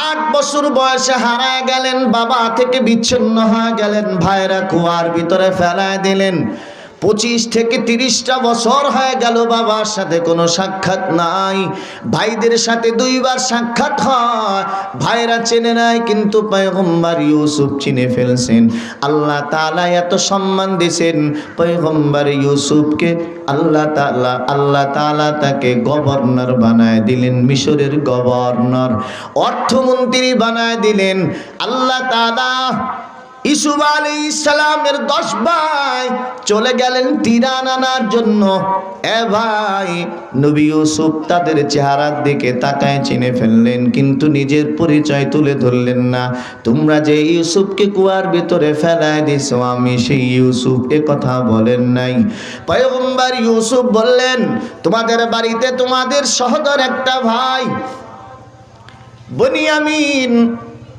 8 বছর বয়সে হারায় গেলেন, বাবা থেকে বিচ্ছিন্ন হয়ে গেলেন, ভাইরা কুয়ার ভিতরে ফেলায় দিলেন। 25 থেকে 30টা বছর হয়ে গেল বাবার সাথে কোনো সাক্ষাৎ নাই, ভাইদের সাথে 2 বার সাক্ষাৎ হয়, ভাইরা চেনে নাই, কিন্তু পয়গম্বর ইউসুফ চিনে ফেলছেন। আল্লাহ তাআলা এত সম্মান দিয়েছেন পয়গম্বর ইউসুফকে, আল্লাহ তাআলা তাকে গভর্নর বানায় দিলেন, মিশরের গভর্নর, অর্থমন্ত্রী বানায় দিলেন। আল্লাহ তাআলা ইউসুফ আলাইহিস সালামের 10 ভাই চলে গেলেন তিরান আনার জন্য। এ ভাই, নবী ইউসুফ তাদের চেহারার দিকে তাকায় চিনে ফেললেন, কিন্তু নিজের পরিচয় তুলে ধরলেন না। তোমরা যে ইউসুফকে কুয়ার ভিতরে ফেলায় দিছো আমি সেই ইউসুফ, এ কথা বলেন নাই। পয়গম্বর ইউসুফ বললেন তোমাদের বাড়িতে তোমাদের সহোদর একটা ভাই বনিয়ামিন,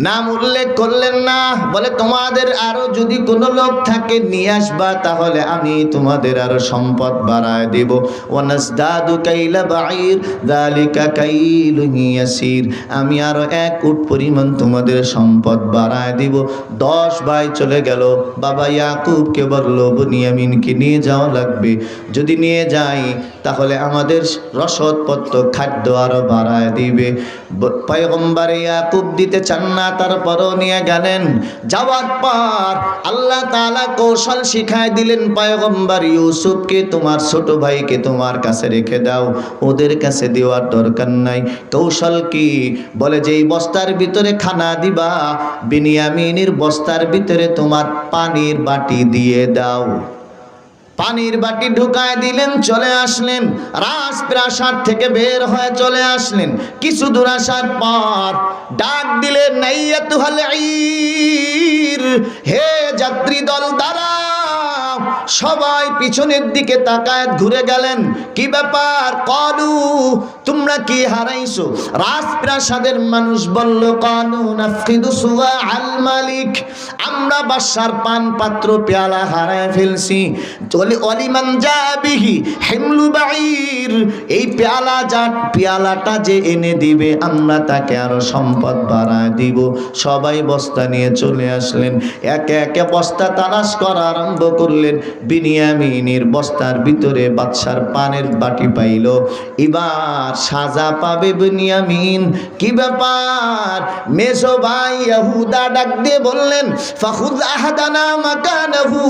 নাম উল্লেখ করলেন না, বলে তোমাদের আরো যদি কোনো লোক থাকে নিয়ে আসবা, তাহলে আমি তোমাদের আরো সম্পদ বাড়ায় দেব। ওয়ানাসদাদু কাইলা বাঈর যালিকা কাইলুন ইয়াসির, আমি আরো 1 উট পরিমাণ তোমাদের সম্পদ বাড়ায় দিব। 10 ভাই চলে গেল, বাবা ইয়াকুবকে বলল বনিয়ামিনকে নিয়ে যাওয়া লাগবে, যদি নিয়ে যাই তাহলে আমাদের রসদপত্র খাদ্য আরো বাড়ায় দিবে। পয়গম্বর ইয়াকুব দিতে চান না, তারপরও নিয়ে গেলেন। যাওয়ার পর আল্লাহ তাআলা কৌশল শিখায় দিলেন পয়গম্বর ইউসুফকে, তোমার ছোট ভাইকে তোমার কাছে রেখে দাও, ওদের কাছে দেওয়ার দরকার নাই। কৌশল কি? বলে যে এই বস্তার ভিতরে খানা দিবা, বিনিয়ামিনের বস্তার ভিতরে তোমার পানির বাটি দিয়ে দাও। পানির বাটি ঢুকায় দিলেন, চলে আসলেন, রাজপ্রাসাদ থেকে বের হয়ে চলে আসলেন। কিছু দূর আসার পর ডাক দিলেন নাইয়াতুহাল ঈর, হে যাত্রী দল দাঁড়াও। সবাই পিছনের দিকে তাকায় ঘুরে গেলেন, কি ব্যাপার? কলু, তোমরা কি হারাইছো? রাজপ্রাসাদের মানুষ বলল কলু নাফকিদু সুওয়া আল মালিক, আমরা বাদশার পান পাত্র পেয়ালা হারায় ফেলছি। অলিমান জাবিহি হিমলু বাঈর, এই পেয়ালাটা যে এনে দিবে আমরা তাকে আরো সম্পদ বাড়ায় দিব। সবাই বস্তা নিয়ে চলে আসলেন, একে একে বস্তা তালাশ করা আরম্ভ করলেন। বিনিয়ামিনের বস্তার ভিতরে বাদশার পানের বাটি পাইল। এবার সাজা পাবে বিনিয়ামিন। কি ব্যাপার? মেজো ভাই ইহুদা ডাক দিয়ে বললেন ফাখুয আহাদানা মাকানাহু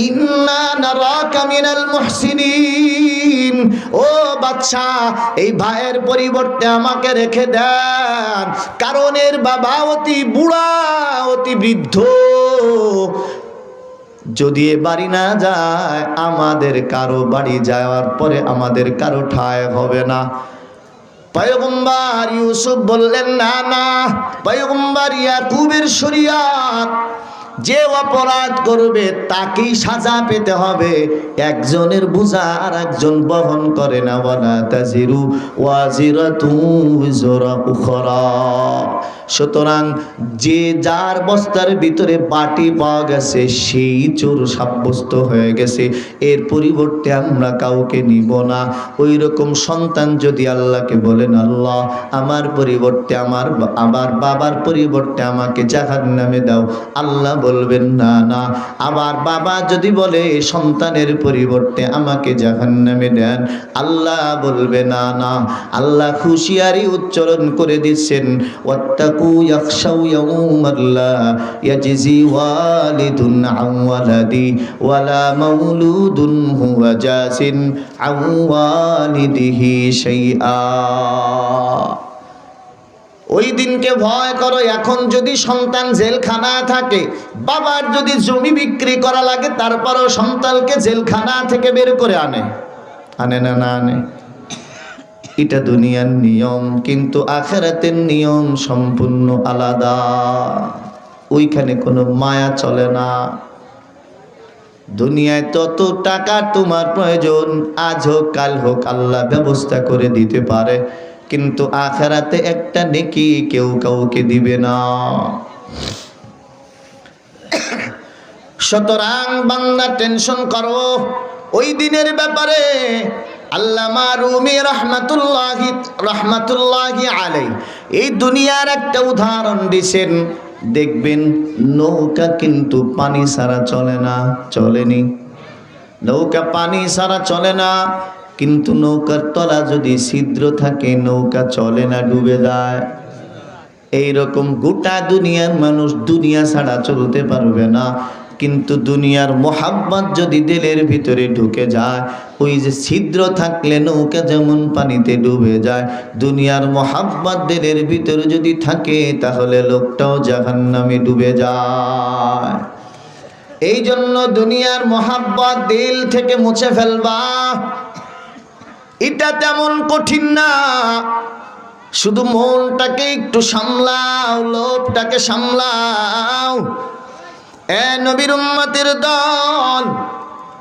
ইন্না নারাকা মিনাল মুহসিনিন। ও বাদশা, এই ভাইয়ের পরিবর্তে আমাকে রেখে দেন, কারণ এর বাবা অতি বুড়া, অতি বৃদ্ধ, যদি এ বাড়ি না যায় আমাদের কারো বাড়ি যাওয়ার পরে আমাদের কারো ঠাঁই হবে না। পয়গম্বর ইউসুফ বললেন না না, পয়গম্বর ইয়াকুবের শরিয়ত, যে অপরাধ করবে তাকেই সাজা পেতে হবে, একজনের বোঝা আর একজন বহন করে না। ওয়ালা তাজিরু ওয়াজিরাতু উযরা উখরা। সুতরাং যে যার বস্তার ভিতরে বাটি পাওয়া গেছে সেই চোর সাব্যস্ত হয়ে গেছে, এর পরিবর্তে আমরা কাউকে নিব না। ওই রকম সন্তান যদি আল্লাহকে বলেন আল্লাহ আমার পরিবর্তে আমার বাবার পরিবর্তে আমাকে জাহান্নামে দাও, আল্লাহ বলবেন না না। আবার বাবা যদি বলে সন্তানের পরিবর্তে আমাকে জাহান্নামে দেন, আল্লাহ বলবে না না। আল্লাহ হুঁশিয়ারি উচ্চারণ করে দিচ্ছেন ওয়াত্তাকু واتقوا يخشوا يوما لا يجزي والد عن ولده ولا مولود هو جاز عن والده شيئا ওই দিনকে ভয় করো। এখন যদি সন্তান জেলখানা থাকে, বাবার যদি জমি বিক্রি করা লাগে, তারপরও সন্তানকে জেলখানা থেকে বের করে আনে না আনে? এটা দুনিয়ার নিয়ম, কিন্তু আখিরাতের নিয়ম সম্পূর্ণ আলাদা। ওইখানে কোনো মায়া চলে না। দুনিয়ায় তত টাকা তোমার প্রয়োজন, আজ হোক কাল হোক আল্লাহ ব্যবস্থা করে দিতে পারে, কিন্তু আখিরাতে একটা নেকি কেউ কাউকে দিবে না। সুতরাং বান্দা টেনশন করো ওই দিনের ব্যাপারে। আল্লামা রুমি রহমাতুল্লাহি আলাইহি এই দুনিয়ার একটা উদাহরণ দিয়েছেন। দেখবেন নৌকা কিন্তু পানি ছাড়া চলে না, চলেনি? নৌকা পানি ছাড়া চলে না, কিন্তু নৌকার তলা যদি ছিদ্র থাকে নৌকা চলে না, ডুবে যায়। এইরকম গোটা দুনিয়ার মানুষ দুনিয়া ছাড়া চলতে পারবে না, কিন্তু দুনিয়ার মোহাব্বত যদি দিলের ভিতরে ঢুকে যায়, ওই যে ছিদ্র থাকলে নৌকা যেমন পানিতে ডুবে যায়, দুনিয়ার মোহাব্বত দিলের ভিতরে যদি থাকে তাহলে লোকটাও জাহান্নামে ডুবে যায়। এই জন্য দুনিয়ার মোহাব্বত দিল থেকে মুছে ফেলবা। এটা তেমন কঠিন না, শুধু মনটাকে একটু সামলাও, লোভটাকে সামলাও। এ নবীর উম্মতের দল,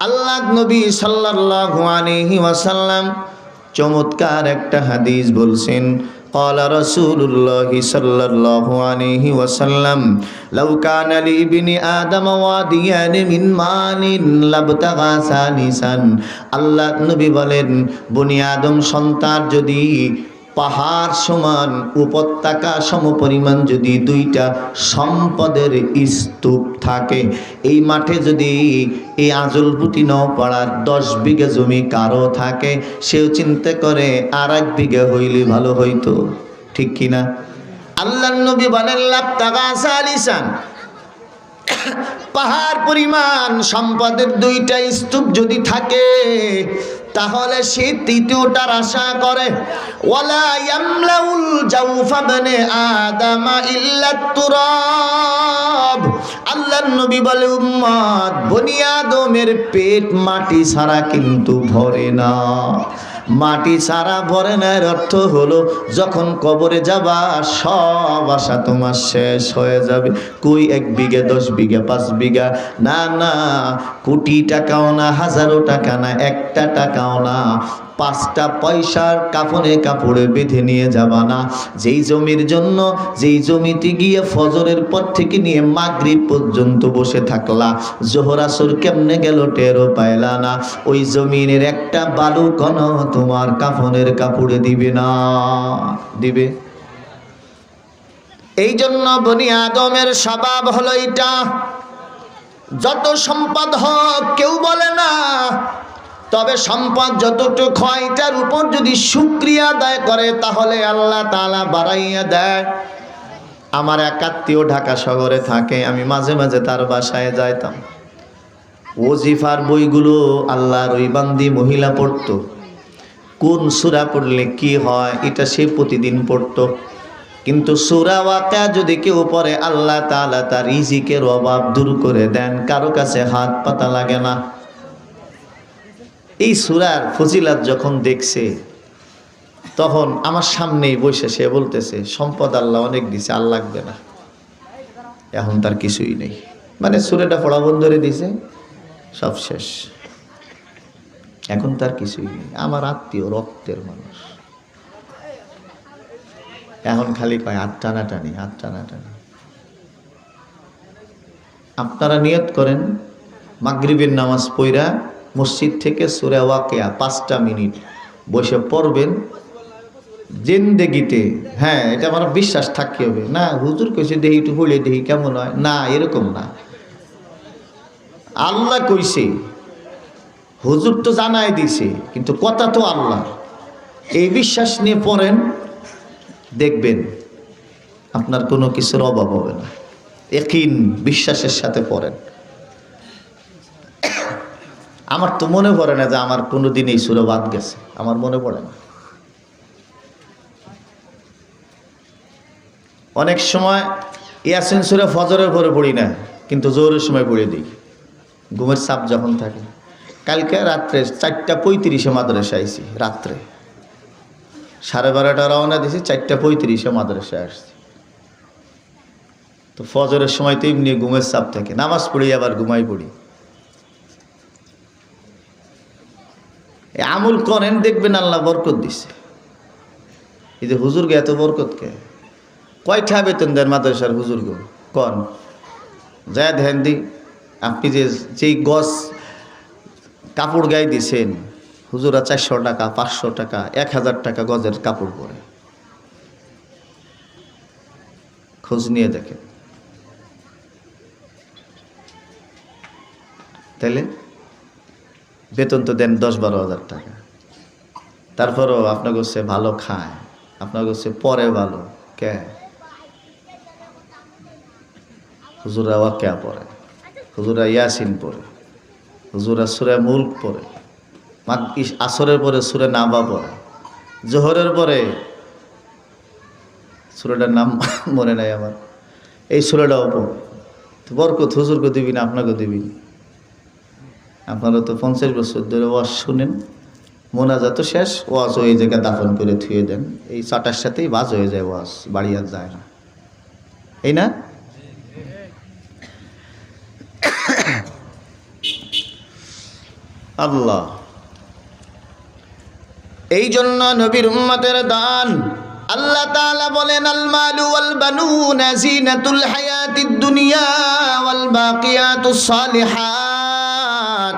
আল্লাহ নবী সাল্লাল্লাহু আলাইহি ওয়াসাল্লাম চমৎকার একটা হাদিস বলছেন। قال رسول الله صلى الله عليه وسلم لو كان لابن آدم واديان من مال لابتغى ثالثا। আল্লাহ নবী বলেন, বনি আদম সন্তান যদি পাহাড় সমান, উপত্যকা সমপরিমাণ যদি দুইটা সম্পদের স্তূপ থাকে, এই মাঠে যদি এই আজলপুটি নওপাড়ার 10 বিঘা জমি কারো থাকে, সেও চিন্তা করে আর 1 বিঘা হইলে ভালো হইতো, ঠিক কিনা? আল্লাহর নবী বলেন লাবতাগা সালিসান, পাহাড় পরিমাণ সম্পদের 2টা স্তূপ যদি থাকে তাহলে সে তৃতীয়টার আশা করে। ওয়ালা ইয়ামলাউল জাওফা বনে আদম ইল্লা তুরাব। আল্লাহর নবী বলে, উম্মত বনি আদমের পেট মাটি ছাড়া কিন্তু ভরে না। মাটি ছাড়া ভরে না এর অর্থ হলো যখন কবরে যাবা সব আশা তোমার শেষ হয়ে যাবে। কই 1 বিঘা, 10 বিঘা, 5 বিঘা না, না কোটি টাকাও না, হাজারো টাকা না, 1টা টাকাও না, 5টা পয়সার কাফনে কাপড়ে বেঁধে নিয়ে যাবা না। যেই জমির জন্য, যেই জমিতে গিয়ে ফজরের পর থেকে নিয়ে মাগরিব পর্যন্ত বসে থাকলা, জোহর আসর কেমনে গেল টেরও পাইলা না, ওই জমিনের একটা বালু কণ তোমার কাফনের কাপড়ে দিবে না, দিবে? এই জন্য বনি আদমের স্বভাব হলো এটা। যত সম্পদ হোক কেউ বলে না, তবে সম্পদ যতটুকু হয় এটার উপর যদি শুকরিয়া আদায় করে তাহলে আল্লাহ তাআলা বাড়াইয়া দেয়। আমার এক আত্মীয় ঢাকা শহরে থাকে, আমি মাঝে মাঝে তার বাসায় যাইতাম। ওজিফার বইগুলো আল্লাহর ওই বান্দি মহিলা পড়তো, কোন সূরা পড়লে কি হয় এটা সে প্রতিদিন পড়তো। কিন্তু সূরা ওয়াকিয়া যদি কেউ পড়ে আল্লাহ তাআলা তার রিজিকের অভাব দূর করে দেন, কারো কাছে হাত পাতা লাগে না। এই সূরার ফজিলত যখন দেখছে তখন আমার সামনেই বসে সে বলতেছে, সম্পদ আল্লাহ অনেক দিছে, আর লাগবে না, এখন তার কিছুই নেই। মানে সূরাটা পড়া বন্ধ করে দিছে, সব শেষ, এখন তার কিছুই নেই। আমার আত্মীয়, রক্তের মানুষ, এখন খালি কয় হাত টানাটানি, হাত টানাটানি। আপনারা নিয়ত করেন মাগরিবের নামাজ পড়া মসজিদ থেকে সূরা ওয়াকিয়া 5টা মিনিট বসে পড়বেন জিন্দেগিতে। হ্যাঁ, এটা আমার বিশ্বাস থাকতে হবে না, হুজুর কইছে দেহি একটু পড়লে দেহি কেমন হয়, না এরকম না। আল্লাহ কইছে, হুজুর তো জানাই দিছে, কিন্তু কথা তো আল্লাহ। এই বিশ্বাস নিয়ে পড়েন, দেখবেন আপনার কোনো কিছুর অভাব হবে না। ইয়াকিন, বিশ্বাসের সাথে পড়েন। আমার তো মনে পড়ে না যে আমার কোনো দিন এই সূরা বাদ গেছে, আমার মনে পড়ে না। অনেক সময় ইয়াসিন সূরা ফজরের পরে পড়ি না, কিন্তু জোহরের সময় পড়ে দিই, ঘুমের চাপ যখন থাকে। কালকে রাত্রে 4:35 মাদ্রাসা আইছি, রাত্রে 12:30 রওনা দিয়েছি, 4:35 মাদ্রাসায় আসছি। তো ফজরের সময় তো এমনি ঘুমের চাপ থাকে, নামাজ পড়ি আবার ঘুমাই পড়ি। আমল করেন, দেখবেন আল্লাহ বরকত দিছে। এই যে হুজুরকে এত বরকত কে? কয়টা বেতন দেন মাদ্রাসার হুজুরগো? কন যায় ধ্যান দি। আপনি যেই গজ কাপড় গায়ে দিছেন, হুজুরা 400 টাকা, 500 টাকা, 1000 টাকা গজের কাপড় পরে। খোঁজ নিয়ে দেখেন। তাইলে বেতন তো দেন 10-12 হাজার টাকা, তারপরও আপনার কাছে ভালো খায়, আপনার কাছে পরে ভালো কে? হুজুরা ওয়াকিয়া পড়ে, হুজুরা ইয়াসিন পড়ে, হুজুরা সূরা মুলক পড়ে, আসরের পরে সূরা নাবা পড়ে, জোহরের পরে সূরাটার নাম মনে নাই আমার, এই সূরাটাও পড়ে। তো বরকত হুজুরকে দিবি না আপনাকে দিবি? আপনারা তো 50 বছর ধরে ওয়াজ শুনেন, মোনাজাত তো শেষ, ওয়াজ ওই জায়গায় দাফন করে থুয়ে দেন। এই চাটার সাথেই বাজ হয়ে যায়, ওয়াজ বাড়ি আর যায় না, এই না? আল্লাহ এই জন্য নবীর উম্মতের দান। আল্লাহ তাআলা বলেন, আল মালু ওয়াল বানুনা জিনাতুল হায়াতিদ দুনিয়া ওয়াল বাকিয়াতুস সালিহাত।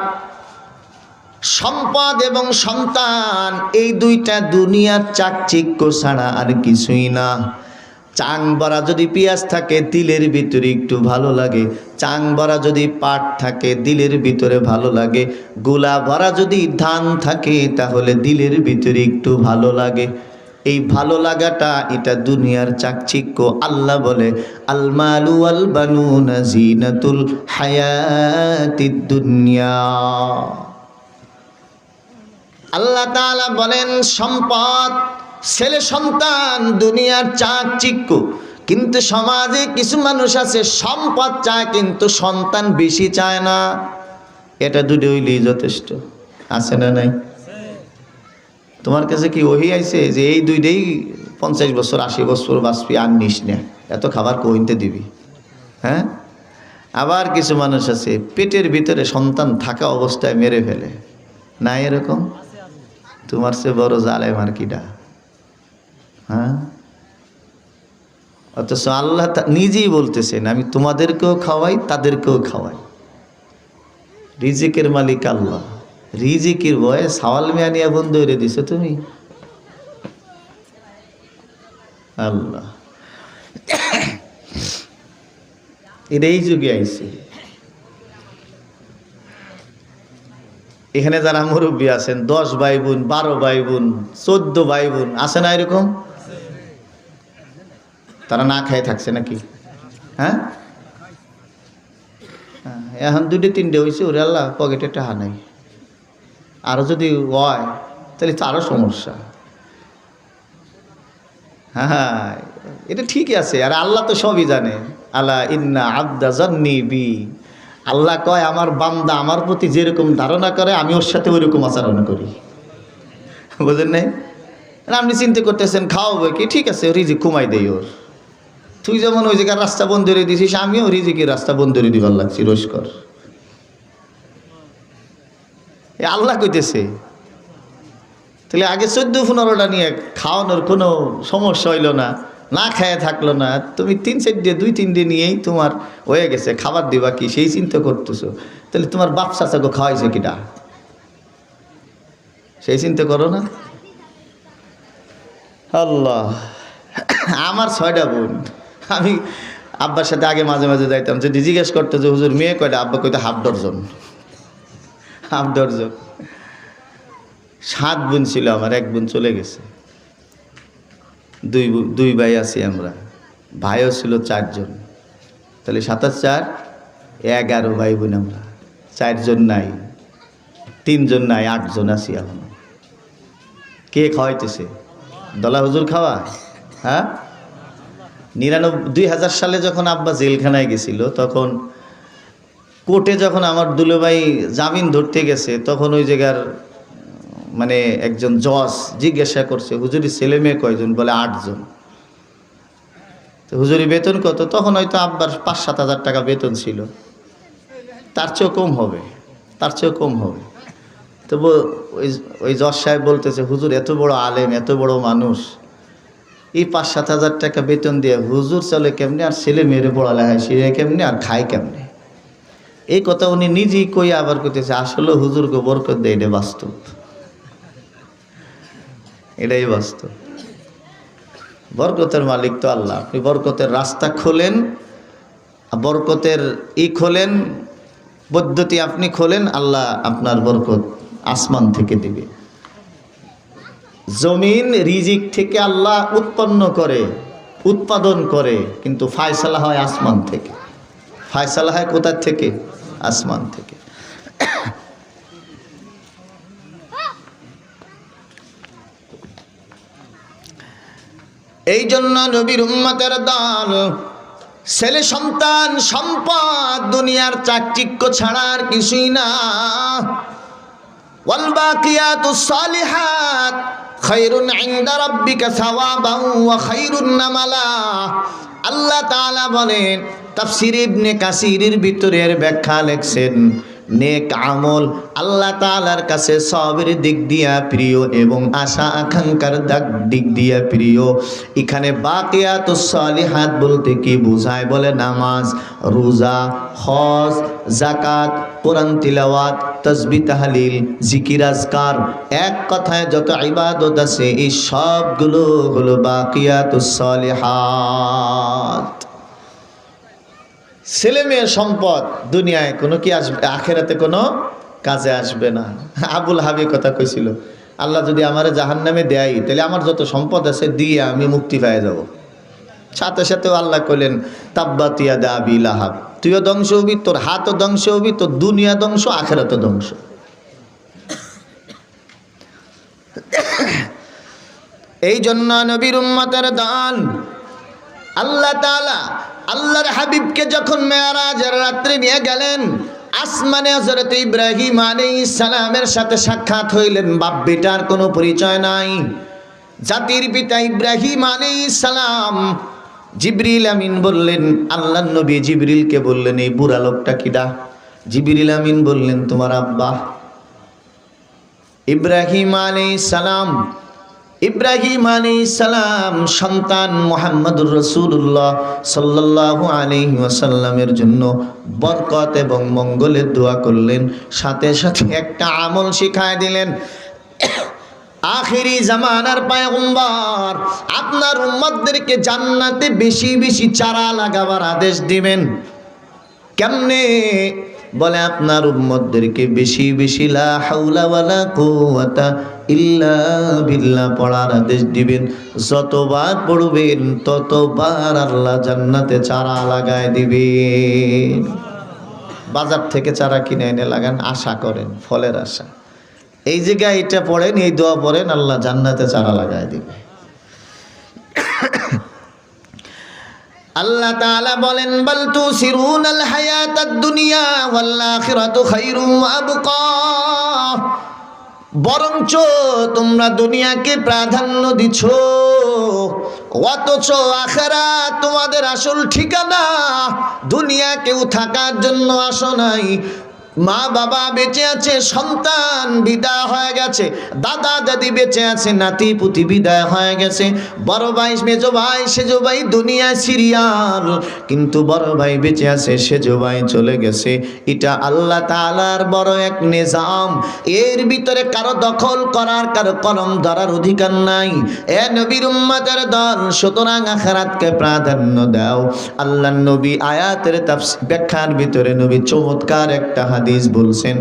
সম্পদ এবং সন্তান এই দুইটা দুনিয়ার চাকচিক্য ছাড়া আর কিছুই না। চাং ভরা যদি পেঁয়াজ থাকে দিলের ভিতরে একটু ভালো লাগে, চাং ভরা যদি পাট থাকে দিলের ভিতরে ভালো লাগে, গোলা ভরা যদি ধান থাকে তাহলে দিলের ভিতরে একটু ভালো লাগে। এই ভালো লাগাটা এটা দুনিয়ার চাকচিক্য। আল্লাহ বলে, আল মালু ওয়াল বানুনা জিনাতুল হায়াতিদ দুনিয়া। আল্লাহ তাআলা বলেন, সম্পদ, ছেলে সন্তান দুনিয়ার চাকচিক্য। কিন্তু সমাজে কিছু মানুষ আছে সম্পদ চায় কিন্তু সন্তান বেশি চায় না। এটা দুটো হইলেই যথেষ্ট। আছে না নাই? তোমার কাছে কি ওহি আইছে যে এই দুইটাই 50 বছর 80 বছর বাঁচবি আর নিস না, এত খাবার কইতে দিবি? হ্যাঁ। আবার কিছু মানুষ আছে পেটের ভিতরে সন্তান থাকা অবস্থায় মেরে ফেলে, না এরকম? তোমার চেয়ে বড় জালেম আর কিডা? হ্যাঁ। অথচ আল্লাহ নিজেই বলতেছেন, আমি তোমাদেরকেও খাওয়াই তাদেরকেও খাওয়াই। রিজিকের মালিক আল্লাহ। রিজিকের ভয়ে সাওয়াল মিয়া নিয়ে বন্ধ করে দিছো তুমি। আল্লাহ এটাই যুগে আইছে। এখানে যারা মুরব্বী আছেন, 10 ভাই বোন, 12 ভাই বোন, 14 ভাই বোন আছে না এরকম? তারা না খায় থাকছে নাকি? হ্যাঁ। এখন 2-3টে হয়েছে, ওরে আল্লাহ পকেটে টাকা নাই। আরো যদি হয় তাহলে তো আরো সমস্যা। হ্যাঁ, এটা ঠিকই আছে। আর আল্লাহ তো সবই জানে। আলা ইন্না আবদা জান্নি বি। আল্লাহ কয়, আমার বান্দা আমার প্রতি যেরকম ধারণা করে আমি ওর সাথে ওইরকম আচরণ করি। বুঝেন নাই? আপনি চিন্তা করতেছেন খাওয়াবো কি, ঠিক আছে রিজিক কমাই দেই ওর। তুই যেমন ওই জায়গার রাস্তা বন্ধ করে দিছিস, আমিও রিজিকের রাস্তা বন্ধ করে দিবার লাগছি, রোজ কর। এ আল্লাহ কইতেছে। তাহলে আগে 14-15টা নিয়ে খাওয়ানোর কোনো সমস্যা হইল না, না খায় থাকলো না। তুমি 2-3 দিন নিয়েই তোমার হয়ে গেছে, খাবার দিবা কি সেই চিন্তা করতেছো। তাহলে তোমার বাপ চাচাকে খাওয়াইছে কিটা, সেই চিন্তা করো না। আল্লাহ, আমার 6টা বোন। আমি আব্বার সাথে আগে মাঝে মাঝে যাইতাম, যদি জিজ্ঞেস করতো যে হুজুর মেয়ে কয়টা, আব্বা কইতো হাফ ডজন। 7 বোন ছিল আমার, 1 বোন চলে গেছে। দুই ভাই আছি আমরা। ভাইও ছিল 4 জন, তাহলে 27 4 11 ভাই বোন আমরা। 4 জন নাই, 3 জন নাই, 8 জন আছি এখন। কে খাওয়াইতেছে? দলা হুজুর খাওয়া? হ্যাঁ, 2000 সালে যখন আব্বা জেলখানায় গেছিল, তখন কোর্টে যখন আমার দুলো ভাই জামিন ধরতে গেছে, তখন ওই জায়গার মানে একজন জজ জিজ্ঞাসা করছে, হুজুরি ছেলে মেয়ে কয়জন? বলে 8 জন। তো হুজুরি বেতন কত? তখন হয়তো আব্বার 5-7 হাজার টাকা বেতন ছিল, তার চেয়েও কম হবে, তার চেয়েও কম হবে। তো ওই জজ সাহেব বলতেছে, হুজুর এত বড় আলেম, এত বড় মানুষ, এই 5-7 হাজার টাকা বেতন দিয়ে হুজুর চলে কেমনে, আর ছেলে মেয়েরে পড়ালেখায় শিখে কেমনে, আর খায় কেমনে? এই কথা উনি নিজেই কই আবার কইতেছে, আসলে হুজুরকে বরকত দেয়, এটা বাস্তব, এটাই বাস্তব। বরকতের মালিক তো আল্লাহ। আপনি বরকতের রাস্তা খোলেন, বরকতের খোলেন, পদ্ধতি আপনি খোলেন, আল্লাহ আপনার বরকত আসমান থেকে দিবে। জমিন রিজিক থেকে আল্লাহ উৎপাদন করে, কিন্তু ফায়সালা হয় আসমান থেকে। ফায়সালা হয় কোথা থেকে? আসমান থেকে। এই জন্য নবীর উম্মতের দল, ছেলে সন্তান সম্পদ দুনিয়ার চাকচিক্য ছাড়া আর কিছুই না। ওয়াল বাকিয়াতুস সালিহাত খায়রুন ইনদা রাব্বিকা সাওয়াবান ওয়া খায়রুন নামালা। আল্লাহ তাআলা বলেন, তাফসীর ইবনে কাসিরের ভিতরের ব্যাখ্যা লেখছেন, নেক আমল আল্লাহ তাআলার কাছে সবের দিক দিয়া প্রিয় এবং আশা আকাঙ্ক্ষার দিক দিয়া প্রিয়। এখানে বাকিয়াতুস সালিহাত বলতে কি বোঝায়? বলে নামাজ, রোজা, হজ, যাকাত, কোরআন তিলাওয়াত, তাসবিহ তাহলিল, জিকির আজকার, এক কথায় যত ইবাদত আছে এই সবগুলো হলো বাকিয়াতুস সালিহাত। ছেলে মেয়ে সম্পদ দুনিয়ায় কোনো কি আসবে, আখেরাতে কোনো কাজে আসবে না। আবুল হাবি কথা কইছিল, আল্লাহ যদি আমারে জাহান্নামে দেয়, তাহলে আমার যত সম্পদ আছে দিয়ে আমি মুক্তি পেয়ে যাব। সাথে সাথে আল্লাহ কইলেন, তাব্বাত ইয়াদা আবি লাহাব, তুইও ধ্বংস হবি, তোর হাতও ধ্বংস হবি, তোর দুনিয়া ধ্বংস, আখেরাতও ধ্বংস। এই জন্য নবীর উম্মতের দান আল্লাহ তাআলা আল্লাহর হাবিবকে যখন মেরাজের রাত্রে নিয়ে গেলেন, আসমানে হযরত ইব্রাহিম আলাইহিস সালামের সাথে সাক্ষাৎ হইলেন। বাপ বেটার কোনো পরিচয় নাই। জাতির পিতা ইব্রাহিম আলাইহিস সালাম, জিবরিল আমিন বললেন, আল্লাহর নবী জিবরিলকে বললেন, এই বুড়া লোকটা কিডা? জিবরিল আমিন বললেন, তোমার আব্বা। ইব্রাহিম আলাইহিস সালাম সন্তান মুহাম্মদুর রাসূলুল্লাহ সাল্লাল্লাহু আলাইহি ওয়াসাল্লামের জন্য বরকত এবং মঙ্গলের দোয়া করলেন। সাথে সাথে একটা আমল শিখায় দিলেন, আখিরি জামানার পয়গম্বর আপনার উম্মতদেরকে জান্নাতে বেশি বেশি চারা লাগাবার আদেশ দিবেন। কেমনে? বলে আপনার উম্মতদেরকে বেশি বেশি লা হাওলা ওয়ালা কুওয়াতা ইল্লা বিল্লাহ পড়ার আদেশ দিবেন। যতবার পড়বেন ততবার আল্লাহ জান্নাতে চারা লাগায় দিবেন। বাজার থেকে চারা কিনে এনে লাগান, আশা করেন ফলের আশা। এই জায়গায় এটা পড়েন, এই দোয়া পড়েন, আল্লাহ জান্নাতে চারা লাগায় দিবে। আল্লাহ তাআলা বলেন, বাল তুসিরুনাল হায়াতাদ দুনিয়া ওয়াল আখিরাতু খায়রুম ওয়া আবকা। বরঞ্চ তোমরা দুনিয়াকে প্রাধান্য দিচ্ছ, অথচ আখিরাত তোমাদের আসল ঠিকানা। দুনিয়া কেউ থাকার জন্য আসো নাই। মা বাবা বেঁচে আছে, সন্তান বিদায় হয়ে গেছে, দাদা দাদি বেঁচে আছে, নাতি পুতি বিদায় হয়ে গেছে, বড় ভাই মেজো ভাই সেজো ভাই দুনিয়া সিরিয়াল, কিন্তু বড় ভাই বেঁচে আছে, সেজো ভাই চলে গেছে। এটা আল্লাহ তাআলার বড় এক নিজাম। এর ভিতরে কারো দখল করার, কারো কলম ধরার অধিকার নাই। এ নবীর উম্মতের দল, সুতরাং আখিরাতকে প্রাধান্য দাও। আল্লাহর নবী আয়াতের তাফসীর ব্যাখ্যার ভিতরে নবী চমৎকার একটা হাদিস বলছেন।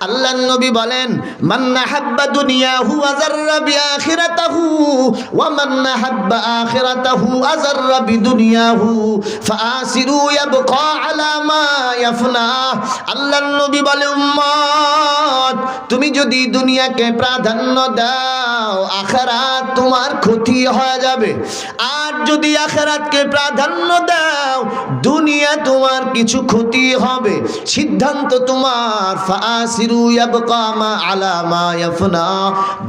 আল্লাহর নবী বলেন, মান নাহাব্বা দুনিয়াহু আযাররা বিআখিরাতাহু ওয়া মান নাহাব্বা আখিরাতাহু আযাররা বিদুনিয়াহু ফাআসিরু ইয়াবকা আলা মা ইয়াফনা। আল্লাহর নবী বলে, উম্মত তুমি যদি দুনিয়াকে প্রাধান্য দাও আখিরাত তোমার ক্ষতি হয়ে যাবে, আর যদি আখিরাতকে প্রাধান্য দাও দুনিয়া তোমার কিছু ক্ষতি হবে। সিদ্ধান্ত তোমার। ফাআসিরু ইয়াবকা মা আলা মা ইয়াফনা।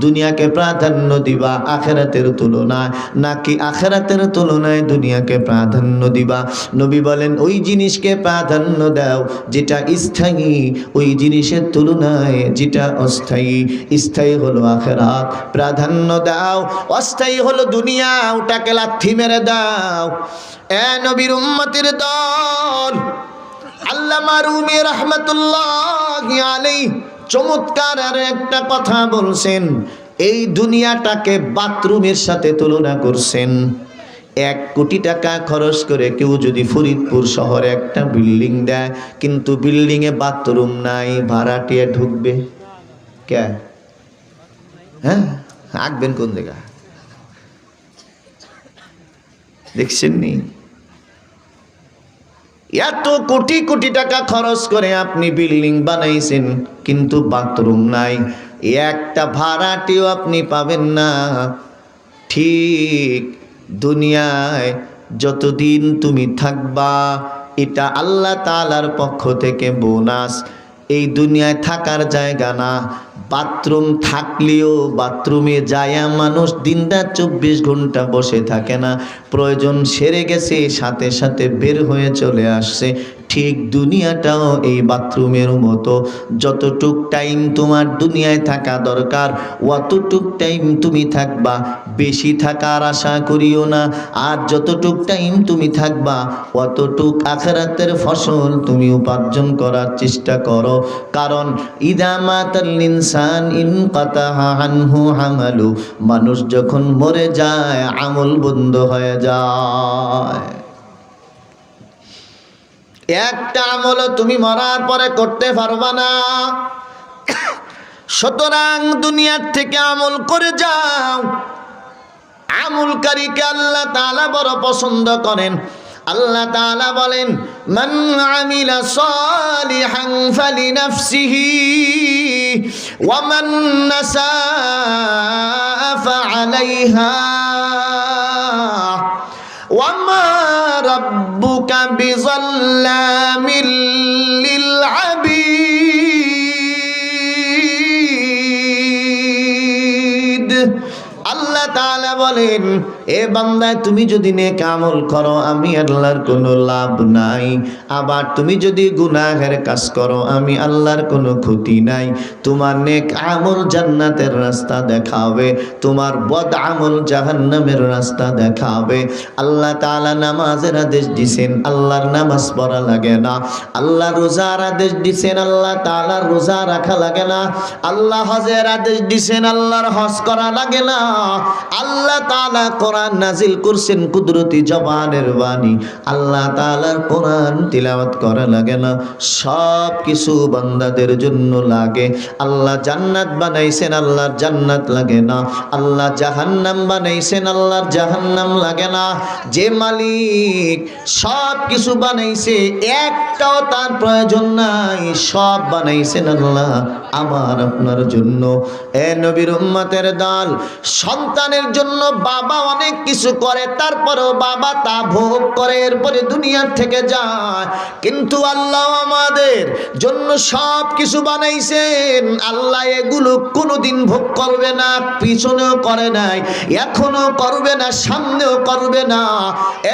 দুনিয়াকে প্রাধান্য দিবা আখিরাতের তুলনায়, নাকি আখিরাতের তুলনায় দুনিয়াকে প্রাধান্য দিবা? নবী বলেন, ওই জিনিসকে প্রাধান্য দাও যেটা স্থায়ী, ওই জিনিসের তুলনায় যেটা অস্থায়ী। স্থায়ী হলো আখিরাত, প্রাধান্য দাও। অস্থায়ী হলো দুনিয়া, ওটাকে লাথি মেরে দাও। এ নবীর উম্মতের দল, আল্লামা রুমি রাহমাতুল্লাহি আলাইহি চমৎকার আর একটা কথা বলছেন। এই দুনিয়াটাকে বাথরুমের সাথে তুলনা করছেন। 1 কোটি টাকা খরচ করে কেউ যদি ফরিদপুর শহরে একটা বিল্ডিং দেয়, কিন্তু বিল্ডিংয়ে বাথরুম নাই, ভাড়াটিয়া ঢুকবে কে? হ্যাঁ, আঁকবেন কোন জায়গা? দেখছেন নি? এত কোটি কোটি টাকা খরচ করে আপনি বিল্ডিং বানাইছেন, কিন্তু বাথরুম নাই, একটা ভাড়াটিও আপনি পাবেন না। ঠিক দুনিয়ায় যতদিন তুমি থাকবা, এটা আল্লাহ তাআলার পক্ষ থেকে বোনাস। এই দুনিয়ায় থাকার জায়গা না। বাথরুম থাকলেও বাথরুমে যায়া মানুষ দিনরাত 24 ঘন্টা বসে থাকে না। প্রয়োজন সেরে গেছে, সাথে সাথে বের হয়ে চলে আসছে। ঠিক দুনিয়াটাও এই বাথরুমের মতো। যতটুক টাইম তোমার দুনিয়ায় থাকা দরকার অতটুক টাইম তুমি থাকবা, বেশি থাকার আশা করিও না। আর যতটুক টাইম তুমি থাকবা অতটুক আখিরাতের ফসল তুমি উপার্জন করার চেষ্টা করো। কারণ ইদা মাতাল ইনসান ইনকাতাহা আনহু আমালু, মানুষ যখন মরে যায় আমল বন্ধ হয়ে যায়। একটা আমল তুমি মরার পরে করতে পারবা না। সুতরাং দুনিয়ার থেকে আমল করে যাও। আমলকারীকে আল্লাহ তাআলা বড় পছন্দ করেন। আল্লাহ তাআলা বলেন, মান আমিলা সালিহান ফালিনাফসিহি ওয়া মান নাসাআ ফাআলাইহা ওয়া মা রাব্বুকা বিযাল্লামিল লিল আবিদ। আল্লাহ তাআলা বলেন, এ বান্দা তুমি যদি নেক আমল করো আমি আল্লাহর কোনো লাভ নাই, আবার তুমি যদি গুনাহের কাজ করো আমি আল্লাহর কোনো ক্ষতি নাই। তোমার নেক আমল জান্নাতের রাস্তা দেখাবে, তোমার বদ আমল জাহান্নামের রাস্তা দেখাবে। আল্লাহ তাআলা নামাজের আদেশ দিয়েছেন, আল্লাহর নামাজ পড়া লাগে না। আল্লাহ রোজার আদেশ দিয়েছেন, আল্লাহ তাআলার রোজা রাখা লাগে না। আল্লাহ হজের আদেশ দিয়েছেন, আল্লাহর হজ করা লাগে না। আল্লাহ তাআলা কোরআন নাজিল করছেন কুদরতি জবানের বাণী, আল্লাহ তাআলার কোরআন তিলাওয়াত করা লাগে না। সব কিছু বান্দাদের জন্য লাগে। আল্লাহ জান্নাত বানাইছেন, আল্লাহর জান্নাত লাগে না। আল্লাহ জাহান্নাম বানাইছেন, আল্লাহর জাহান্নাম লাগে না। যে মালিক সব কিছু বানাইছে একটাও তার প্রয়োজন নাই, সব বানাইছেন আল্লাহ আমার আপনার জন্য। এ নবীর উম্মতের দল, সন্তানের জন্য বাবা অনেক কিছু করে, তারপরেও বাবা তা ভোগ করে, এরপরে দুনিয়ার থেকে যায়। কিন্তু আল্লাহ আমাদের জন্য সব কিছু বানাইছেন। আল্লাহ এগুলো কোনোদিন ভোগ করবে না, পিছনেও করে নাই, এখনো করবে না, সামনেও করবে না।